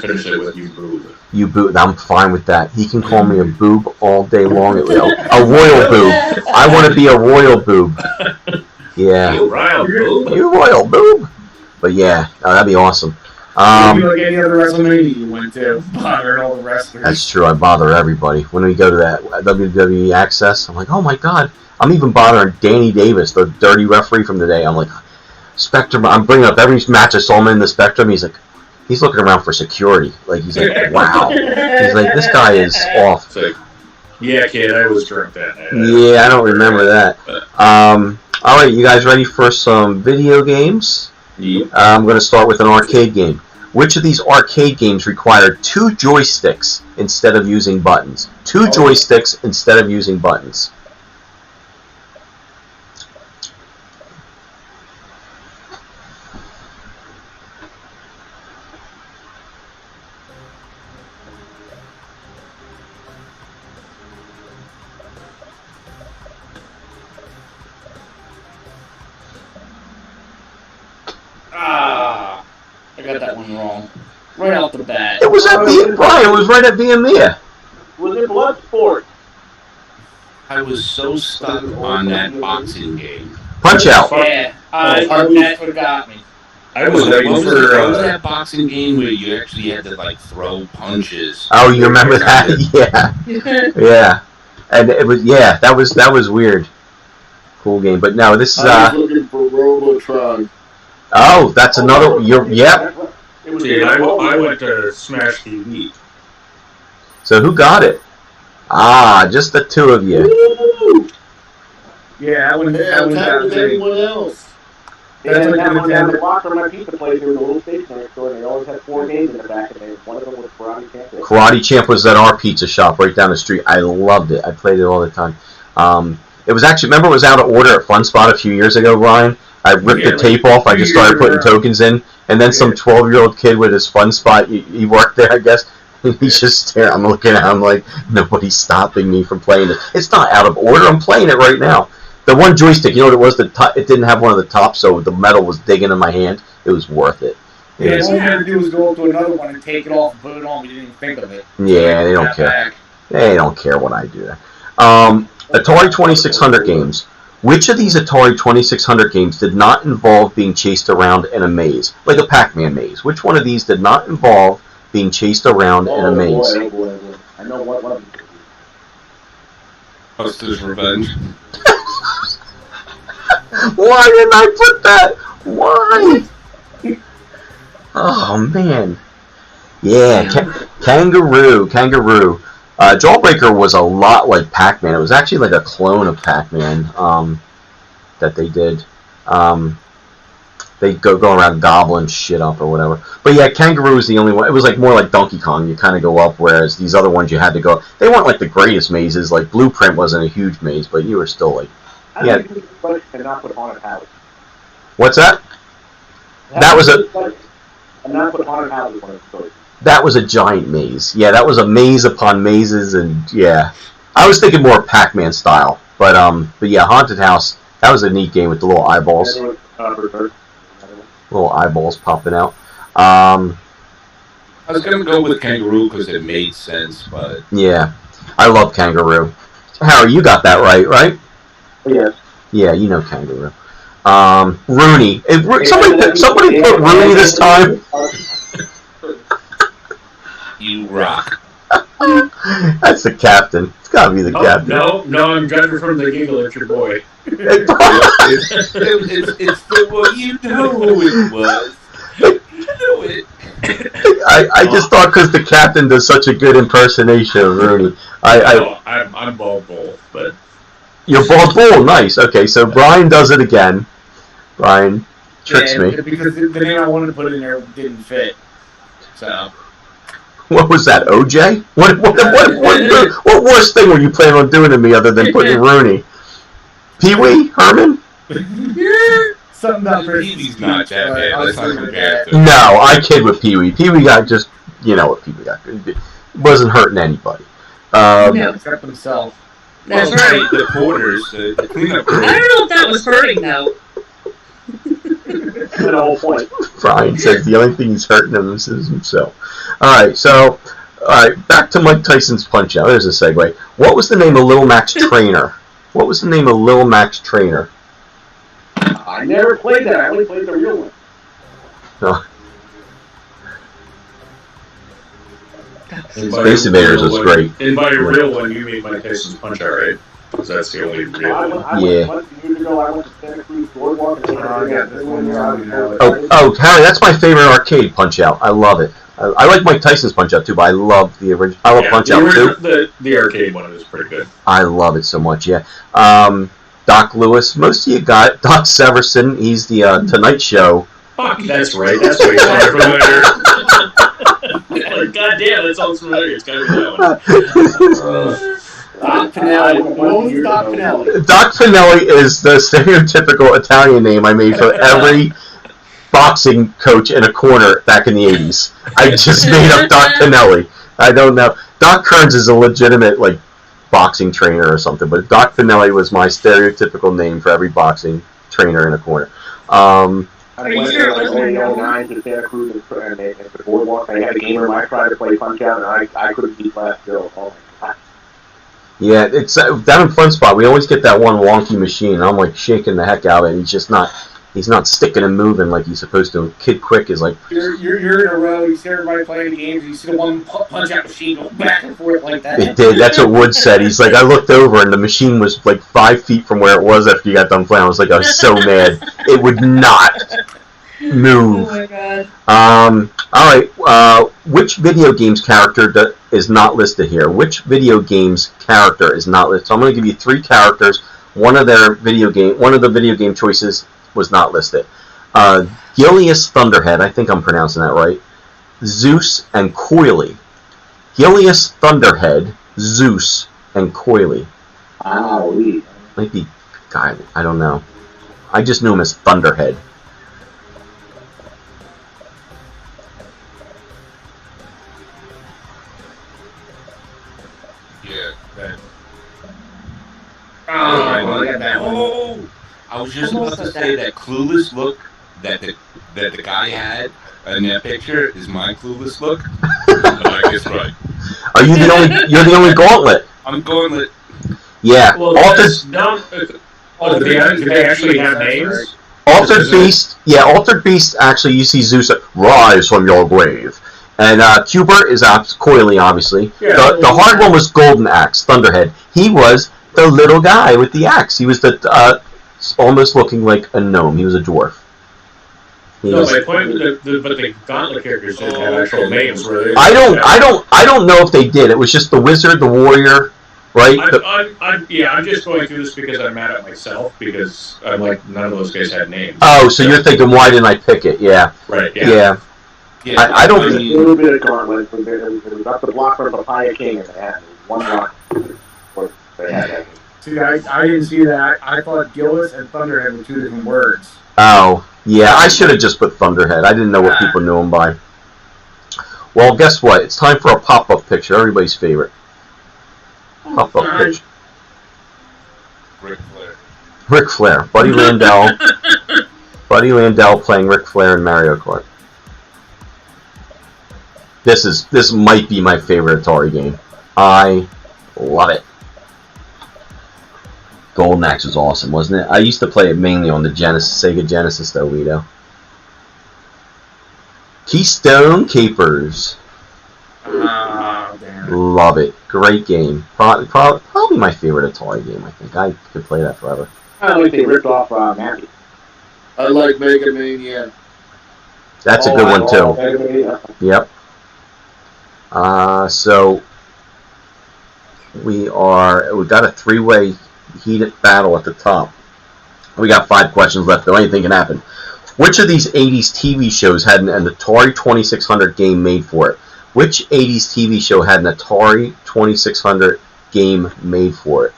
finish it with you boob. You boob. I'm fine with that. He can call me a boob all day long. A royal boob. I want to be a royal boob. Yeah. You royal boob. You royal boob. But yeah, that'd be awesome. Like any other WrestleMania you went to, bothering all the wrestlers. That's true. I bother everybody when we go to that WWE Access. I'm like, oh my god. I'm even bothering Danny Davis, the dirty referee from today. I'm like, Spectrum. I'm bringing up every match I saw him in the Spectrum. He's looking around for security. Like he's like, wow. He's like, this guy is off. It's like, yeah, kid, I was drunk that night. Yeah, I don't remember that. All right, you guys ready for some video games? Yep. I'm going to start with an arcade game. Which of these arcade games required 2 joysticks instead of using buttons? 2 joysticks instead of using buttons. I got that one wrong. Right off the bat. It was at Brian. It was right at VMia. Was it Bloodsport? I was so stuck on that boxing game. Punch Out. Yeah, that's what got me. I was waiting What for was that boxing game where you actually had to like throw punches? Oh, you remember that? Yeah. Yeah. And it was that was weird. Cool game. But no, this is I was looking for Robotron. Oh, that's another. Yep. I went to Smash TV. So who got it? Just the 2 of you. Woo! Yeah, I wouldn't Hey, I'm tired of everyone else. That's like that one down the block from my pizza place. There was a little stationery store, and they always had 4 games in the back, and one of them was Karate Champ. Karate Champ was at our pizza shop right down the street. I loved it. I played it all the time. It was actually, remember it was out of order at Fun Spot a few years ago, Brian? I ripped the tape off. I just started putting tokens in, and then some 12-year-old kid with his Fun Spot, he worked there, I guess. He's just staring. I'm looking at him like, nobody's stopping me from playing this. It's not out of order. I'm playing it right now. The one joystick, you know what it was? It didn't have one of the tops, so the metal was digging in my hand. It was worth it. Yeah, all you had to do was go up to another one and take it off and put it on. We didn't even think of it. Yeah, they don't care. Back. They don't care what I do there. Atari 2600 games. Which of these Atari 2600 games did not involve being chased around in a maze? Like a Pac-Man maze. Which one of these did not involve being chased around in a maze? Boy. I know what one. Buster's Revenge. Why didn't I put that? Why? Oh, man. Yeah, Kangaroo. Jawbreaker was a lot like Pac-Man. It was actually like a clone of Pac-Man that they did. They go around gobbling shit up or whatever. But yeah, Kangaroo is the only one. It was like more like Donkey Kong. You kind of go up, whereas these other ones you had to go. They weren't like the greatest mazes. Like Blueprint wasn't a huge maze, but you were still like. Yeah. And not put Haunted House. What's that? That was a. And not put Haunted House as one of the stories. That was a giant maze. Yeah, that was a maze upon mazes, and yeah, I was thinking more Pac-Man style. But yeah, Haunted House. That was a neat game with the little eyeballs. Little eyeballs popping out. I was gonna go with Kangaroo because it made sense, but yeah, I love Kangaroo. Harry, you got that right? Yes. Yeah, you know Kangaroo. Rooney. Somebody put Rooney this time. You rock. That's the captain. It's gotta be the captain. No, I'm judging from the giggle at your boy. It's the one you know who it was. You know it. I just thought because the captain does such a good impersonation of Rooney. I'm bald bull, but you're bald bull. Nice. Okay, so Brian does it again. Brian tricks me because the name I wanted to put in there didn't fit. So. What was that, OJ? What worst thing were you planning on doing to me other than putting Rooney? Pee-wee? Herman? Something about Pee-wee's not that bad. Let's not compare it. No, I kid with Pee-wee. Pee-wee got just, you know what Pee-wee got. It wasn't hurting anybody. No, except himself. That's right. The porters, the cleanup I don't know if that was hurting, though. The whole point. Brian says the only thing he's hurting him is himself. Alright, back to Mike Tyson's Punch-Out. There's a segue. What was the name of Little Mac's trainer? What was the name of Little Mac's trainer? I never played that. I only played the real one. Oh. Space Invaders was great. And by a real one, you mean Mike Tyson's Punch-Out, right? Because that's the only real one. Yeah. I went to Santa Cruz Boardwalk. Oh, Harry, that's my favorite arcade Punch-Out. I love it. I like Mike Tyson's Punch-Out too, but I love the original. I love Punch-Out too. The arcade one is pretty good. I love it so much. Yeah. Doc Lewis. Most of you got it. Doc Severson. He's the Tonight Show. Fuck, that's right. That's way more familiar. God damn, that sounds familiar. It's gotta be that one. Doc Pinelli. Doc Pinelli. Doc Pinelli is the stereotypical Italian name I made for every boxing coach in a corner back in the 80s. I just made up Doc Pinelli. I don't know. Doc Kearns is a legitimate boxing trainer or something, but Doc Pinelli was my stereotypical name for every boxing trainer in a corner. I went there like 09 to Santa Cruz and the Boardwalk. I had a gamer. I tried to play Punch-Out, and I couldn't beat last bill. Oh my God. Yeah, it's down in Fun Spot. We always get that one wonky machine. And I'm shaking the heck out of it. And he's not sticking and moving like he's supposed to. Kid Quick is like. You're in a row. You see everybody playing games. You see the one Punch-Out machine go back and forth like that. It did. That's what Wood said. He's like, I looked over and the machine was 5 feet from where it was after you got done playing. I was so mad. It would not move. Oh my God. All right. Which video games character is not listed here? Which video games character is not listed? So I'm going to give you 3 characters. One of the video game choices was not listed. Gilius Thunderhead, I think I'm pronouncing that right. Zeus and Coily. Gilius Thunderhead, Zeus, and Coily. Might be, God, I don't know. I just knew him as Thunderhead. Yeah, that. Oh, I was just about to say that clueless look that the guy had in that picture is my clueless look. But I guess right. Are you the only? You're the only Gauntlet. I'm Gauntlet. Yeah. Well, do they actually have names? Altered Beast. Yeah, Altered Beast. Actually, you see Zeus rise from your grave, and Cubert is Coily, obviously. Yeah, the hard one was Golden Axe, Thunderhead. He was the little guy with the axe. He was the almost looking like a gnome. He was a dwarf. My point, but the Gauntlet characters didn't have actual names, were they? I don't know if they did. It was just the wizard, the warrior, right? I'm just going through this because I'm mad at myself because I'm like none of those guys had names. Oh, so you're thinking why didn't I pick it? Yeah. Right. Yeah. I don't. A little bit of Gauntlet. It was up the block from Papaya King, and they had one block. They had that. see, I didn't see that. I thought Gillis and Thunderhead were two different words. Oh, yeah. I should have just put Thunderhead. I didn't know what people knew him by. Well, guess what? It's time for a pop-up picture. Everybody's favorite. Pop-up picture. Ric Flair. Buddy Landell. Buddy Landell playing Ric Flair in Mario Kart. This might be my favorite Atari game. I love it. Golden Axe was awesome, wasn't it? I used to play it mainly on the Sega Genesis, though, Vito. Keystone Capers. Damn. Love it. Great game. Probably my favorite Atari game, I think. I could play that forever. I like they ripped off Matthew. I like Mega Mania. That's a good one, too. Yep. So we got a three-way heated battle at the top. We got 5 questions left, though. Anything can happen. Which of these 80s TV shows had an Atari 2600 game made for it? Which 80s TV show had an Atari 2600 game made for it?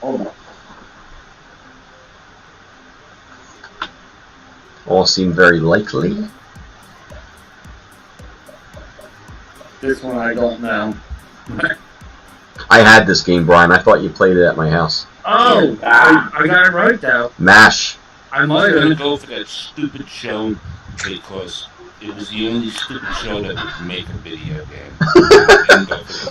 All seem very likely. This one I don't know. I had this game, Brian. I thought you played it at my house. Oh, I got it right though. MASH. I might I'm gonna have. go for that stupid show because it was the only stupid show that would make a video game.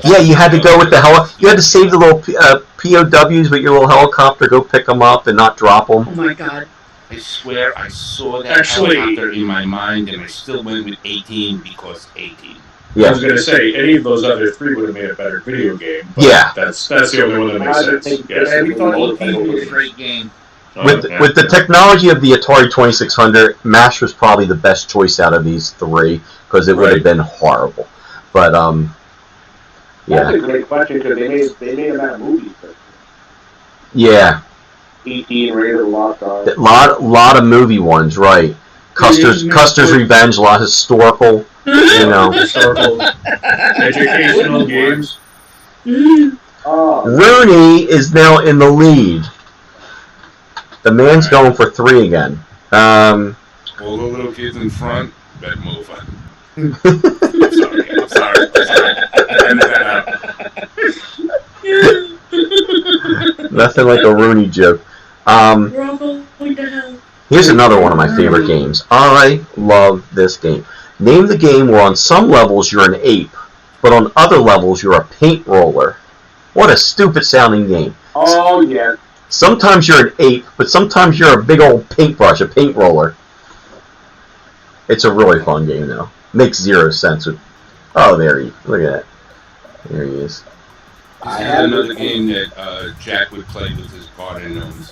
Yeah, you had to go with the you had to save the little POWs with your little helicopter, go pick them up and not drop them. Oh my god. I swear I saw that helicopter in my mind and I still went with 18 because 18. Yeah. I was going to say, any of those other 3 would have made a better video game. But yeah. That's the only one that makes sense. Yes. We thought 18 was a great game. With the technology of the Atari 2600, MASH was probably the best choice out of these 3 because it would have been horrible. But yeah. That's a great question because they made them out of movies. Yeah. E.T. and Raiders of the Lost Ark. Lot of movie ones, right? Custer's Revenge, a lot of historical, historical, educational games. Rooney is now in the lead. The man's going for 3 again. All the little kids in front, better move on. I'm sorry. Edit that out. Nothing like a Rooney joke. Here's another one of my favorite games. I love this game. Name the game where on some levels you're an ape, but on other levels you're a paint roller. What a stupid sounding game. Oh, yeah. Sometimes you're an ape, but sometimes you're a big old paintbrush, a paint roller. It's a really fun game, though. Makes 0 sense. Oh, there he is. Look at that. There he is. This is another game that Jack would play with his garden gnomes.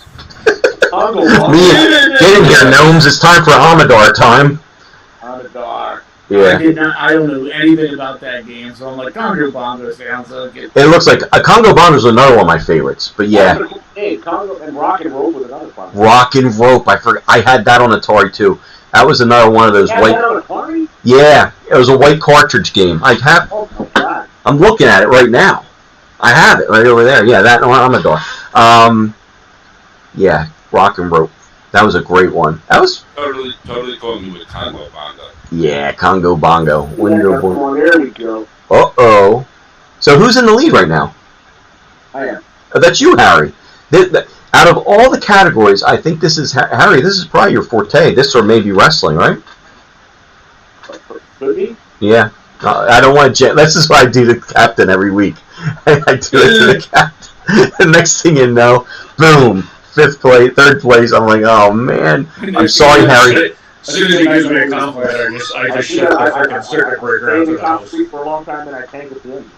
Get in here, gnomes. It's time for Amadar time. Amadar. Yeah. I don't know anything about that game, so I'm like, Congo Bongo sounds so good. It looks like Congo Bongo is another one of my favorites, but yeah. Hey, Congo and Rock and Rope was another one. Rock and Rope, I forgot. I had that on Atari too. That was another one of those white. Yeah, it was a white cartridge game. I have. Oh my god. I'm looking at it right now. I have it right over there. Yeah, that Amador. Yeah, Rock and Rope. That was a great one. That was totally caught me with Congo Bongo. Yeah, Congo Bongo. There we go. Uh-oh. So who's in the lead right now? I am. That's you, Harry. Out of all the categories, I think this is Harry. This is probably your forte. This or maybe wrestling, right? Could be. Yeah. I don't want to. This is what I do to the captain every week. I do it to the captain. The next thing you know, boom, third place. I'm like, oh man. I'm sorry, Harry. As soon as you guys make a compliment, I just shut the freaking circuit breaker out of the house. For a long time, and I tank at the end.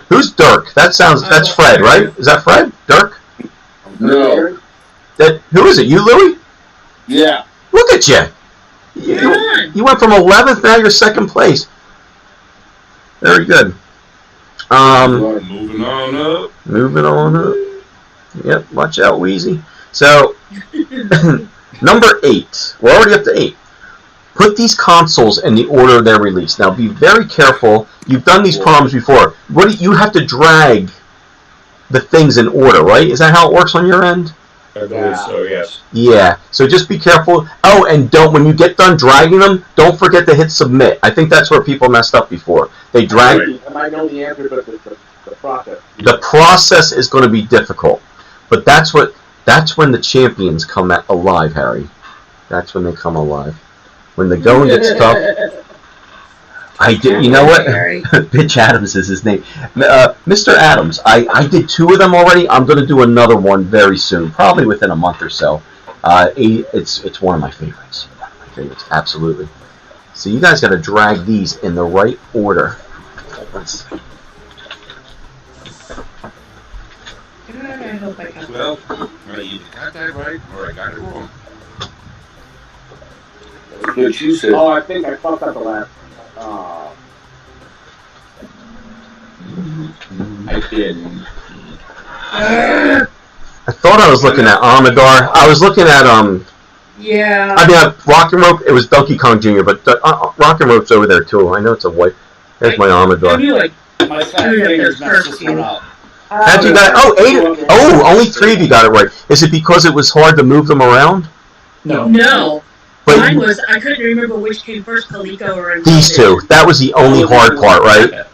Who's Dirk? That's Fred, right? Is that Fred? Dirk? No. Who is it? You, Louie? Yeah. Look at you. You went from 11th, now you're 2nd place. Very good. Moving on up. Moving on up. Yep, watch out, Wheezy. So, number 8. We're already up to 8. Put these consoles in the order they're released. Now, be very careful. You've done these problems before. You have to drag the things in order, right? Is that how it works on your end? I believe so, yes. Yeah, so just be careful. Oh, and when you get done dragging them, don't forget to hit submit. I think that's where people messed up before. They drag. I might know the answer, but the process. The process is going to be difficult, but that's when the champions come alive, Harry. That's when they come alive. When the going gets tough. You know what? Bitch Adams is his name. Mr. Adams, I did 2 of them already. I'm going to do another one very soon, probably within a month or so. It's one of my favorites. Absolutely. So you guys got to drag these in the right order. Let's see. I hope I got Well, I either got that right or I got it wrong. That's what you said. Oh, I think I fucked up the last. I didn't. I thought I was looking at Amador. I was looking at Yeah. I mean, Rock and Rope. It was Donkey Kong Jr., but Rock and Rope's over there too. I know it's a white. There's my Amador. I knew like My fat fingers messed this one up. How'd you got? Only 3 of you got it right. Is it because it was hard to move them around? No. But Mine was, I couldn't remember which came first, Coleco or these 2. That was the only hard part, right?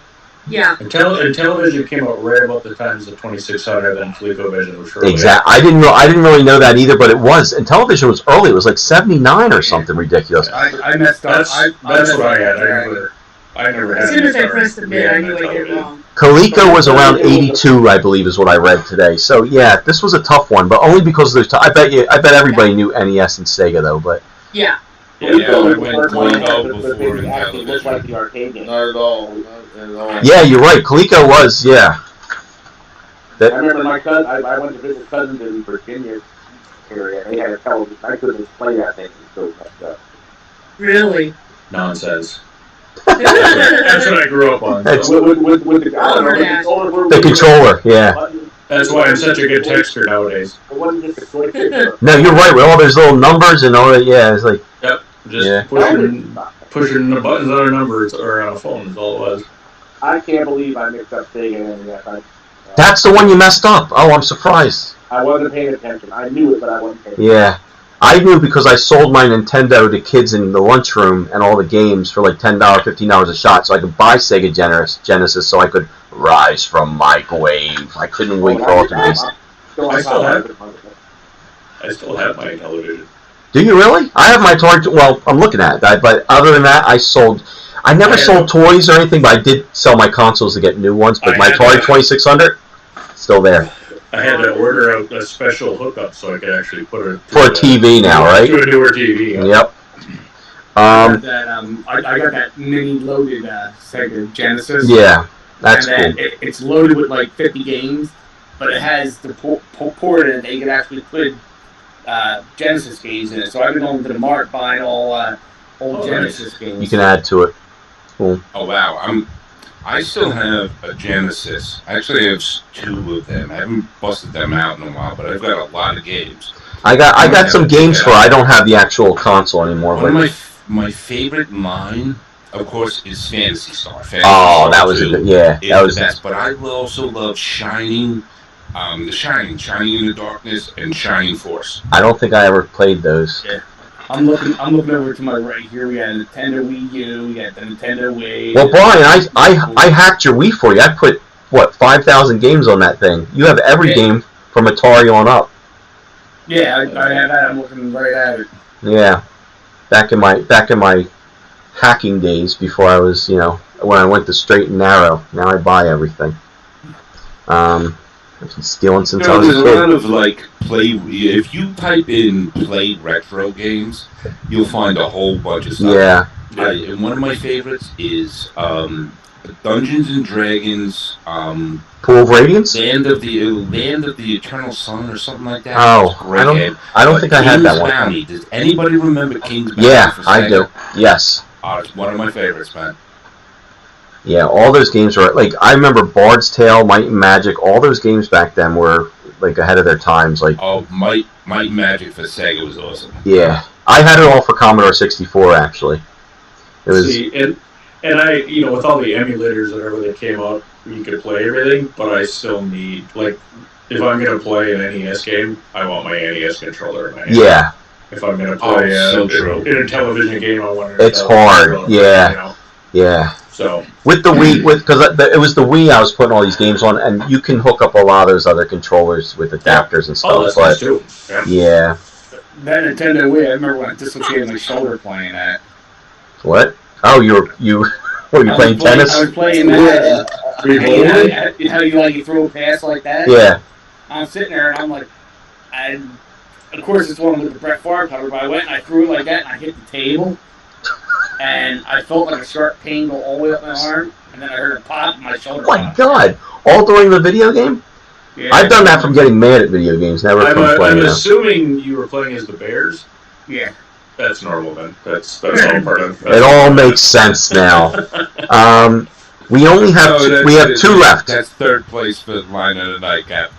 Yeah. And television came out right about the times of 2600 and ColecoVision was shortly. Exactly. I didn't really know that either, but it was. And television was early. It was like 79 or something ridiculous. I messed up. That's what I had. I never had. As soon as I pressed submit, I knew I did it wrong. Coleco was around 82, I believe, is what I read today. So yeah, this was a tough one, but only because there's. I bet everybody knew NES and Sega though, but. Yeah, I went Coleco before It actually looked like the arcade game. Not at all. Not at all. Yeah, you're right. Coleco was, yeah. I remember my cousin. I went to visit cousins in Virginia area. They had a television. I couldn't play that thing. It was so messed up. Really? Nonsense. That's what I grew up on. That's- With the, I don't know, The controller, yeah. That's why I'm such a good texter nowadays. It wasn't just a joystick. No, you're right. With all those little numbers and all that, yeah, it's like. Yep. Just Yeah. pushing the buttons on a number or on a phone is all it was. I can't believe I mixed up Sega and NES. That's the one you messed up. Oh, I'm surprised. I wasn't paying attention. I knew it, but I wasn't paying attention. Yeah. I knew because I sold my Nintendo to kids in the lunchroom and all the games for like $10, $15 a shot, so I could buy Sega Genesis so I could rise from microwave. I couldn't wait for all the days. I still have my television. Do you really? I have my toy. Well, I'm looking at it, but other than that, I never sold toys or anything, but I did sell my consoles to get new ones. But my Atari 2600, still there. I had to order a special hookup so I could actually put it For a TV now, right? To a newer TV. Yep. I got that mini loaded Sega Genesis. Yeah, that's and cool. It's loaded with like 50 games, but it has the port in it that you can actually put Genesis games in it. So I've been going to the mart buying all old Genesis games. You can add to it. Cool. Oh wow, I still have a Genesis. Actually, I have 2 of them. I haven't busted them out in a while, but I've got a lot of games. I got some games for. I don't have the actual console anymore. One my favorite line, of course, is Fantasy Star. Fantasy Oh, Star that was a 2 good. Yeah, is that was. the best. But I also love Shining, The Shining, Shining in the Darkness, and Shining Force. I don't think I ever played those. Yeah. I'm looking over to my right here. We got a Nintendo Wii U. We got the Nintendo Wii. Well, Brian, I hacked your Wii for you. I put what 5,000 games on that thing. You have every game from Atari on up. Yeah, I have that. I'm looking right at it. Yeah, back in my hacking days before I was, when I went to straight and narrow. Now I buy everything. I've been stealing since I was a There's kid. a lot of if you type in play retro games, you'll find a whole bunch of stuff. Yeah. And one of my favorites is Dungeons and Dragons. Pool of Radiance? Land of the Eternal Sun or something like that. Oh, I don't think I had that one. Bounty. Does anybody remember King's Bounty? Yeah, for I Sega? do. Yes. It's one of my favorites, man. Yeah, all those games were I remember Bard's Tale, Might and Magic. All those games back then were ahead of their times. Might and Magic for Sega was awesome. Yeah, I had it all for Commodore 64 actually. It was. See, and I, with all the emulators and everything that came out, you could play everything, but I still need, if I'm going to play an NES game, I want my NES controller in my hand. Yeah. If I'm going to play in a television game, I want It's hard, yeah. Yeah. So with the Wii, because it was the Wii I was putting all these games on, and you can hook up a lot of those other controllers with adapters and stuff. Oh, that's nice too. Yeah. That Nintendo Wii, I remember when I dislocated my shoulder playing that. What? Oh, you playing tennis? I was playing that. How you throw a pass like that? Yeah. I'm sitting there and I'm like, of course it's one with the Brett Favre cover, but I went and I threw it like that and I hit the table. And I felt like a sharp pain go all the way up my arm, and then I heard a pop in my shoulder. Oh my God! All during the video game? Yeah. I've done that from getting mad at video games, never from playing. I'm assuming you were playing as the Bears? Yeah. That's normal then. That's all part of it. All makes sense now. We only have two left. That's third place for line of the nightcap.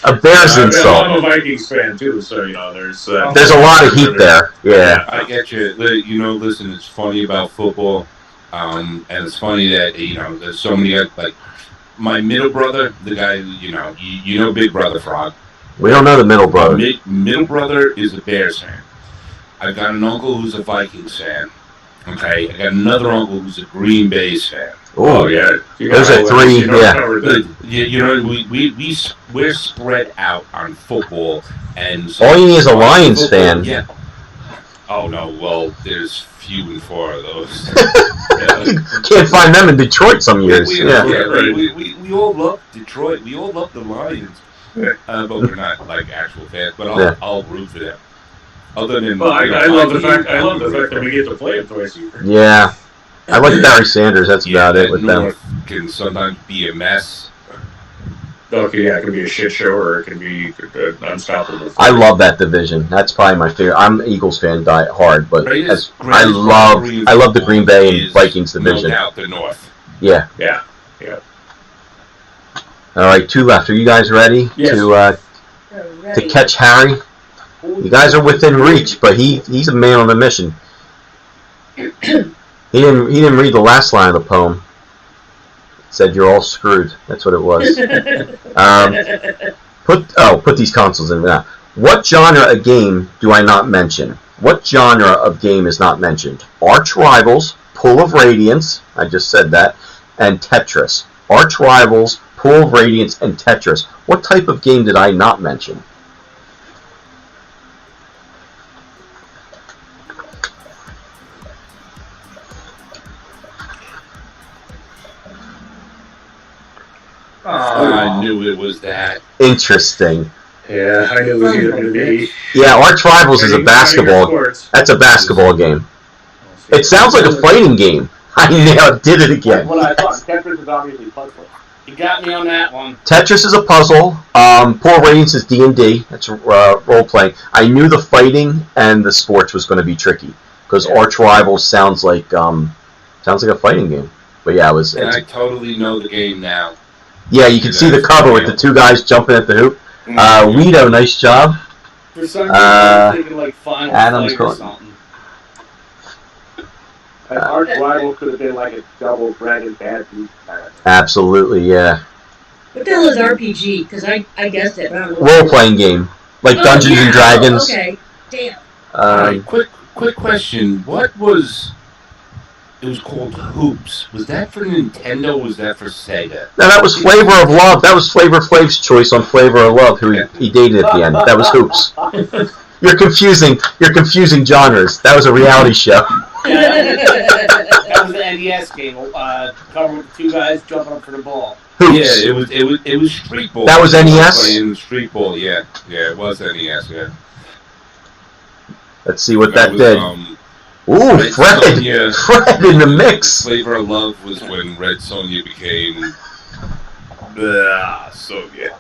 A Bears insult. I'm a Vikings fan too, so there's a lot of heat there. Yeah, I get you. Listen, it's funny about football, and it's funny that there's so many my middle brother, the guy Big Brother Frog. We don't know the middle brother. Middle brother is a Bears fan. I've got an uncle who's a Vikings fan. Okay, I got another uncle who's a Green Bay fan. Oh yeah, those are three. We're spread out on football, and so all you need is a Lions football, fan. Yeah. Oh no, well, there's few and far of those. You can't find them in Detroit some years. We all love Detroit. We all love the Lions, but we're not actual fans. But I'll root for them. Other than I love the fact that we get to play them twice a year. Yeah. I like Barry Sanders. That's about it with North them. Can sometimes be a mess. Okay, yeah, it can be a shit show or it can be unstoppable. I love that division. That's probably my favorite. I'm an Eagles fan, die hard, but I love the Green Bay and Vikings division. No doubt the North. Yeah. Yeah. All right, two left. Are you guys ready to catch Harry? You guys are within reach, but he's a man on a mission. He didn't read the last line of the poem. It said you're all screwed. That's what it was. Put these consoles in now. What genre of game do I not mention? What genre of game is not mentioned? Arch Rivals, Pool of Radiance, I just said that, and Tetris. Arch Rivals, Pool of Radiance, and Tetris. What type of game did I not mention? I knew it was that. Interesting. Yeah, I knew it was going to be. Yeah, Arch Rivals is a basketball. That's a basketball game. It sounds like a fighting game. I did it again. What I thought. Tetris is obviously puzzle. You got me on that one. Tetris is a puzzle. Pool of Radiance is D&D. That's role playing. I knew the fighting and the sports was going to be tricky because Arch Rivals sounds like a fighting game. But yeah, it was. And I totally know the game now. Yeah, you can see the cover with the two guys jumping at the hoop. Guido, nice job. For some reason, I was thinking Final Adam's Fight or something. An arch rival could have been like a double Dragon Bad Beast kind of. Absolutely, yeah. What the hell is RPG? Because I guessed it. But I don't know. Role-playing game. Like Dungeons and Dragons. Okay, damn. Alright, quick question. What was... It was called Hoops. Was that for Nintendo or was that for Sega? No, that was Flavor of Love. That was Flavor Flav's choice on Flavor of Love, who he dated at the end. That was Hoops. You're confusing genres. That was a reality show. That was the NES game. Covered with the two guys jumping up for the ball. Hoops. Yeah, it was Street Ball. That was NES? Playing Street Ball, yeah. Yeah, it was NES, yeah. Let's see what that did. Ooh, Fred in the mix. Flavor of Love was when Red Sonja became Soviet.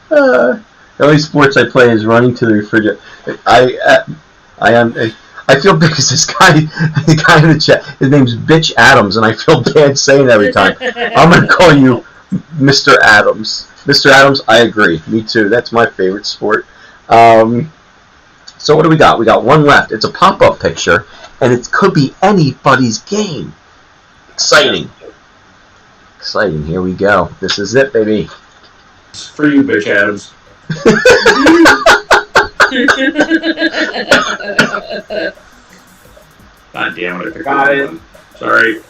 The only sports I play is running to the refrigerator. I feel bad because the guy in the chat, his name's Bitch Adams, and I feel bad saying it every time. I'm gonna call you Mr. Adams. Mr. Adams, I agree. Me too. That's my favorite sport. So what do we got? We got one left. It's a pop-up picture, and it could be anybody's game. Exciting. Exciting. Here we go. This is it, baby. It's for you, Bitch Adams. God damn it. Got it. Sorry.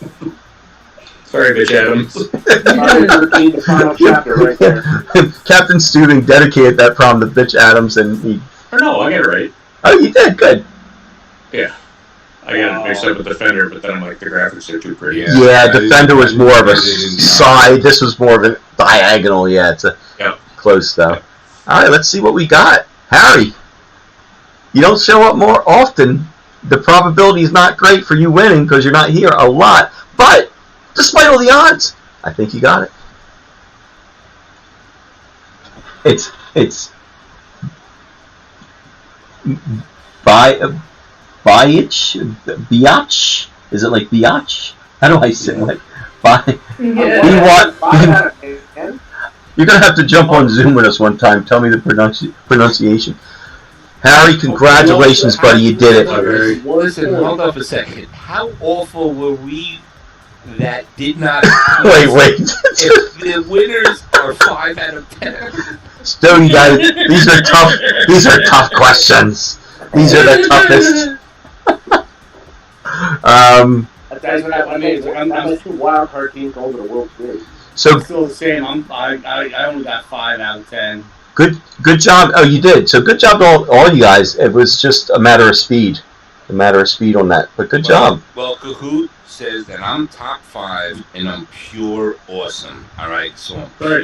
Sorry, Bitch Adams. The final chapter right there. Captain Stubing dedicated that problem to Bitch Adams, and he... Or no, I got it right. Oh, you did? Good. Yeah. I got it mixed up with Defender, but then I'm like, the graphics are too pretty. Yeah, Defender was more of a side. This was more of a diagonal. Yeah, it's a close, though. Yep. All right, let's see what we got. Harry, you don't show up more often. The probability is not great for you winning because you're not here a lot. But, despite all the odds, I think you got it. It's Biatch? Is it like Biatch? How do I say it? You're going to have to jump on Zoom with us one time. Tell me the pronunciation. Harry, congratulations, buddy. You did it. Listen, hold up a second. How awful were we that did not... Wait. If the winners are 5 out of 10. Still, you guys, these are tough questions. These are the toughest. That's what I mean. I'm a 2 wild card team going to the World Series. So still the same. I only got 5 out of 10. Good job. Oh, you did. So good job to all you guys. It was just a matter of speed. On that. But good job. Well, Kahoot says that I'm top 5 and I'm pure awesome. All right, so I'm pure.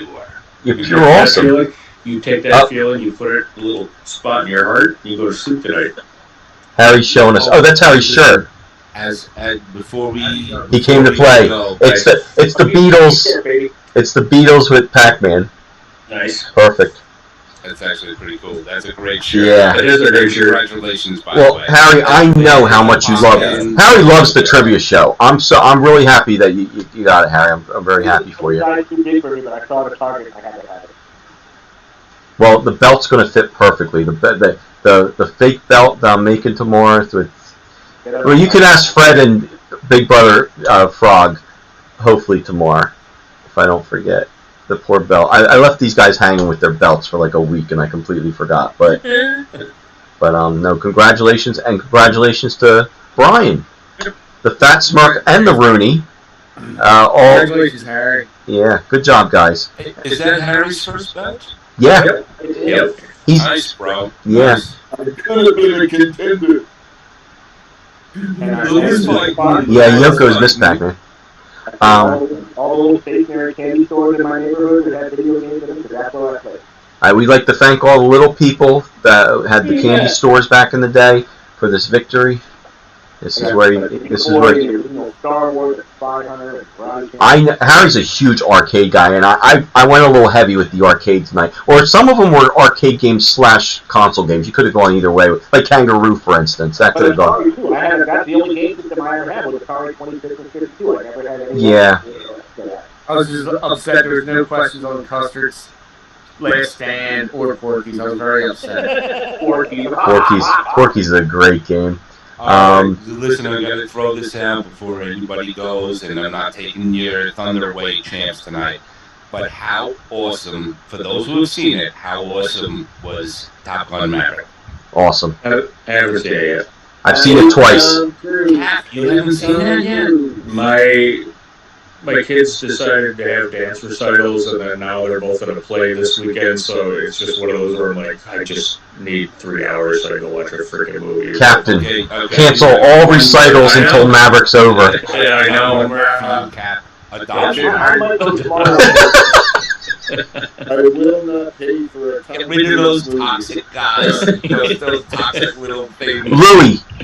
You're pure awesome. You take that feeling, you put it in a little spot in your heart, and you go to sleep tonight. Harry's showing us. Oh, that's Harry's shirt. As before he came to play. It's the Beatles. It's the Beatles with Pac-Man. Nice. Perfect. That's actually pretty cool. That's a great shirt. Yeah. It is a great shirt. Congratulations, by the way. Well, Harry, I know how much you love it. Harry loves the trivia show. I'm really happy that you got it, Harry. I'm very happy for you. It's too big for me, but I saw the target and I had to have it. Well, the belt's going to fit perfectly. The fake belt that I'm making tomorrow. Well, you can ask Fred and Big Brother Frog, hopefully tomorrow, if I don't forget. The poor belt. I left these guys hanging with their belts for like a week, and I completely forgot. But no, congratulations, and congratulations to Brian, the Fat Smurf, and the Rooney. Congratulations, Harry. Yeah, good job, guys. Is that Harry's first belt? Yeah. Yep. He's nice, bro. Yeah. Nice. I could have been a contender. Yeah, Yoko's missed Pac-Man. All the little stationary candy stores in my neighborhood that had video games in them, because that's what I play. We'd like to thank all the little people that had the candy stores back in the day for this victory. Star Wars, Spy Hunter, Harry's a huge arcade guy, and I went a little heavy with the arcade tonight. Or some of them were arcade games / console games. You could have gone either way, like Kangaroo, for instance. That could have gone. That's the only game system I ever had was Atari 26 and 52. I never had any. Yeah. I was just upset there was no questions on the Custards, Last Stand, or Porky's. I was very upset. Porky's is a great game. Listen, I gotta throw this out before anybody goes, and I'm not taking your thunder away, champs, tonight. But how awesome, for those who have seen it, how awesome was Top Gun Maverick? Awesome. I haven't seen it yet. I've seen it twice. Cap, you haven't seen it yet? My kids decided to have dance recitals, and then now they're both going to play this weekend, so it's just one of those where I'm like, I just need 3 hours so I can watch a freaking movie. Captain, Okay. cancel all recitals until Maverick's over. Yeah, I know. Cap, adoption. I might go tomorrow. I will not pay for a Get rid of those toxic guys. those toxic little things.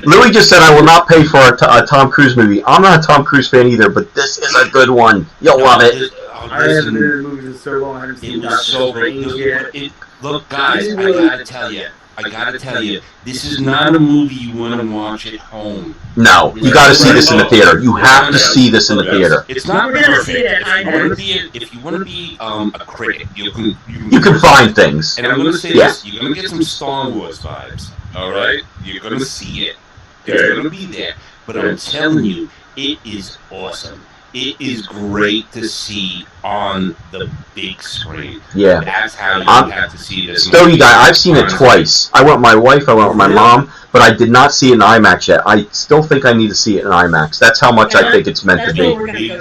Louis just said I will not pay for a Tom Cruise movie. I'm not a Tom Cruise fan either, but this is a good one. You'll love it. I haven't been in the movies in so long. I haven't seen It was so great. Look, guys, I gotta tell you, this is not a movie you want to watch at home. No, you got to see this in the theater. You have to see this in the theater. It's not We're gonna see perfect. it. If you want to be a critic, you You can find things. And I'm going to say Yeah. this: you're going to get some Star Wars vibes. All right, you're going to see it. It's going to be there. But I'm telling you, it is awesome. It is great to see on the big screen. Yeah. That's how you have to see this. Stogie guy, I've seen it twice. I went with my wife, I went with my mom, but I did not see it in IMAX yet. I still think I need to see it in IMAX. That's how much I think it's meant to be.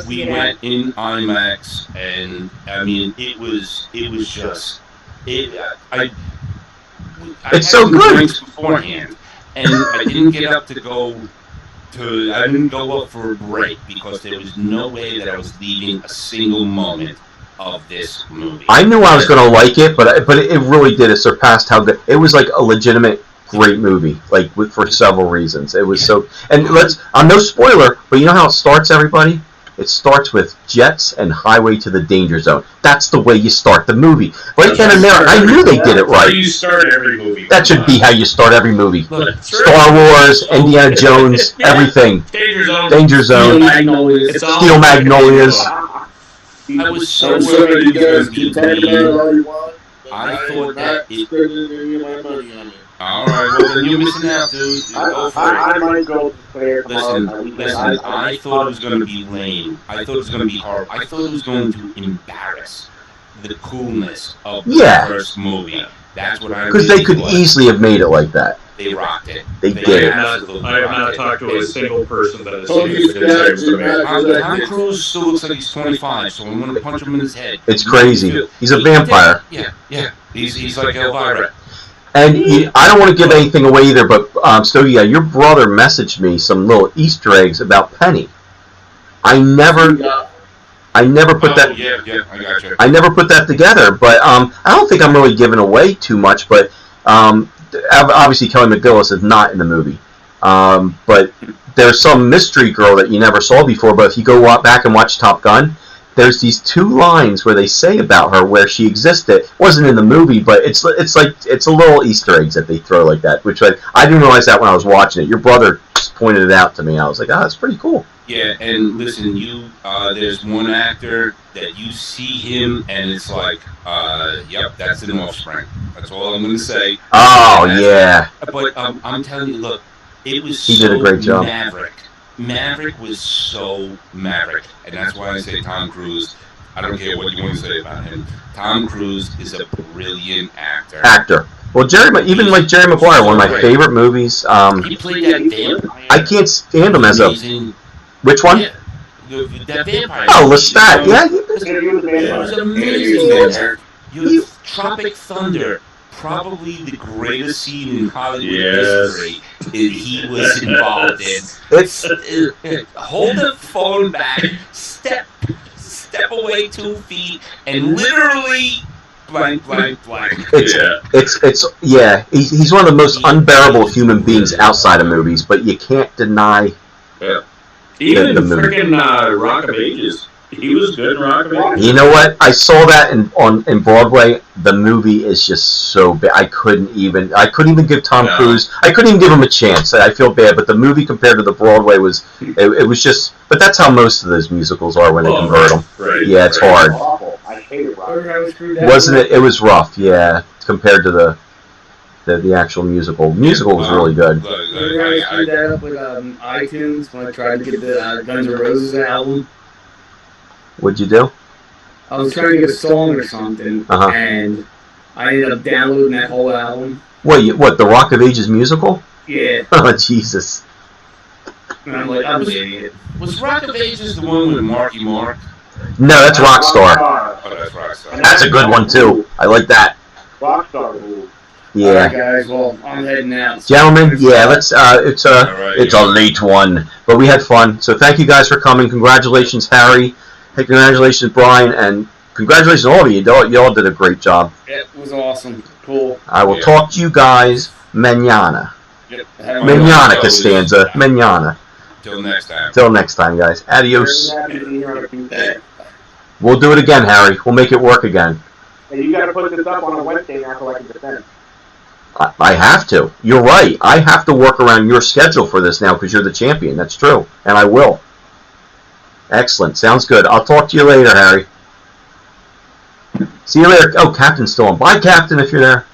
We went in IMAX, and I mean, it was just It's so good. Beforehand, and I didn't get up to go. I didn't go up for a break because there was no way that I was leaving a single moment of this movie. I knew I was going to like it, but it really did. It surpassed how good. It was like a legitimate great movie, like for several reasons. It was so. And I'm no spoiler, but you know how it starts, everybody? It starts with jets and highway to the danger zone. That's the way you start the movie. Right then and there, I knew they did it right. You start every movie. That should be how you start every movie. Look, Star Wars, Indiana Jones, everything. Danger Zone. Steel Magnolias. I was so I'm sorry, worried you it was guys can going talk to about be. it all you want. but I am thought that not it- spending any of my money on it. All right, well then you're missing out, dude. Go for it. I might go to Claire tomorrow. Listen. I thought it was going to be lame. I thought it was going to be horrible. I thought it was going to embarrass the coolness of the first movie. That's what I. Because they could easily have made it like that. They rocked it. They did it. I have not talked to a single person that has Tony seen it and said it was Scott amazing. Tom Cruise still looks like he's 25, so I'm going to punch him in his head. It's crazy. He's a vampire. Yeah. He's like Elvira. And I don't want to give anything away either, but Stogie, your brother messaged me some little Easter eggs about Penny. I never put that. Yeah, I got you. I never put that together, but I don't think I'm really giving away too much. But obviously, Kelly McGillis is not in the movie. But there's some mystery girl that you never saw before. But if you go back and watch Top Gun, there's these 2 lines where they say about her where she existed. It wasn't in the movie, but it's a little Easter eggs that they throw like that. Which I didn't realize that when I was watching it. Your brother just pointed it out to me. I was like, that's pretty cool. Yeah, and listen, there's one actor that you see him, and it's like, yep, that's an Offspring. That's all I'm going to say. Oh, yeah. But I'm telling you, look, it was He did a great job. Maverick was so Maverick, and that's why I say Tom Cruise. I don't care what you want to say about him. Tom Cruise is a brilliant actor. Well, Jerry Maguire, one of my favorite movies. He played that vampire. I can't stand him as a. Which one? Yeah, that vampire. Oh, Lestat. Yeah. It was amazing. You Tropic Thunder. Probably the greatest scene in Hollywood history he was involved in. Hold the phone back, step away 2 feet, and literally blank. He's one of the most unbearable human beings outside of movies, but you can't deny. Yeah. Even freaking Rock of Ages. He was good in Rock of Ages. You know what? I saw that in Broadway. The movie is just so bad. I couldn't even give Tom Cruise. I couldn't even give him a chance. I feel bad, but the movie compared to the Broadway was just. But that's how most of those musicals are when they convert them. Right, yeah, it's hard. Awful. I hated Rock. Wasn't it? It was rough. Yeah, compared to the. the actual musical. Musical was really good. I screwed that up with iTunes when I tried to get the Guns N' Roses album. What'd you do? I was trying to get a song or something, and I ended up downloading that whole album. What, the Rock of Ages musical? Yeah. Oh, Jesus. And I'm like, I'm an idiot. Was Rock of Ages the one with Marky Mark? No, that's Rockstar. Oh, that's Rockstar. That's a good one, too. I like that. Rockstar rule. Yeah. Alright, guys, well, I'm heading out. Gentlemen, yeah, let's, it's a late one, but we had fun. So thank you guys for coming. Congratulations, Harry. Hey, congratulations, Brian, and congratulations all of you. You all did a great job. It was awesome. Cool. I will talk to you guys mañana. Yep. Mañana, Costanza. Mañana. Till next time. Till next time, guys. Adios. We'll do it again, Harry. We'll make it work again. And you gotta put this up on a Wednesday now so I can defend. I have to. You're right. I have to work around your schedule for this now because you're the champion. That's true. And I will. Excellent. Sounds good. I'll talk to you later, Harry. See you later. Oh, Captain's still on. Bye, Captain, if you're there.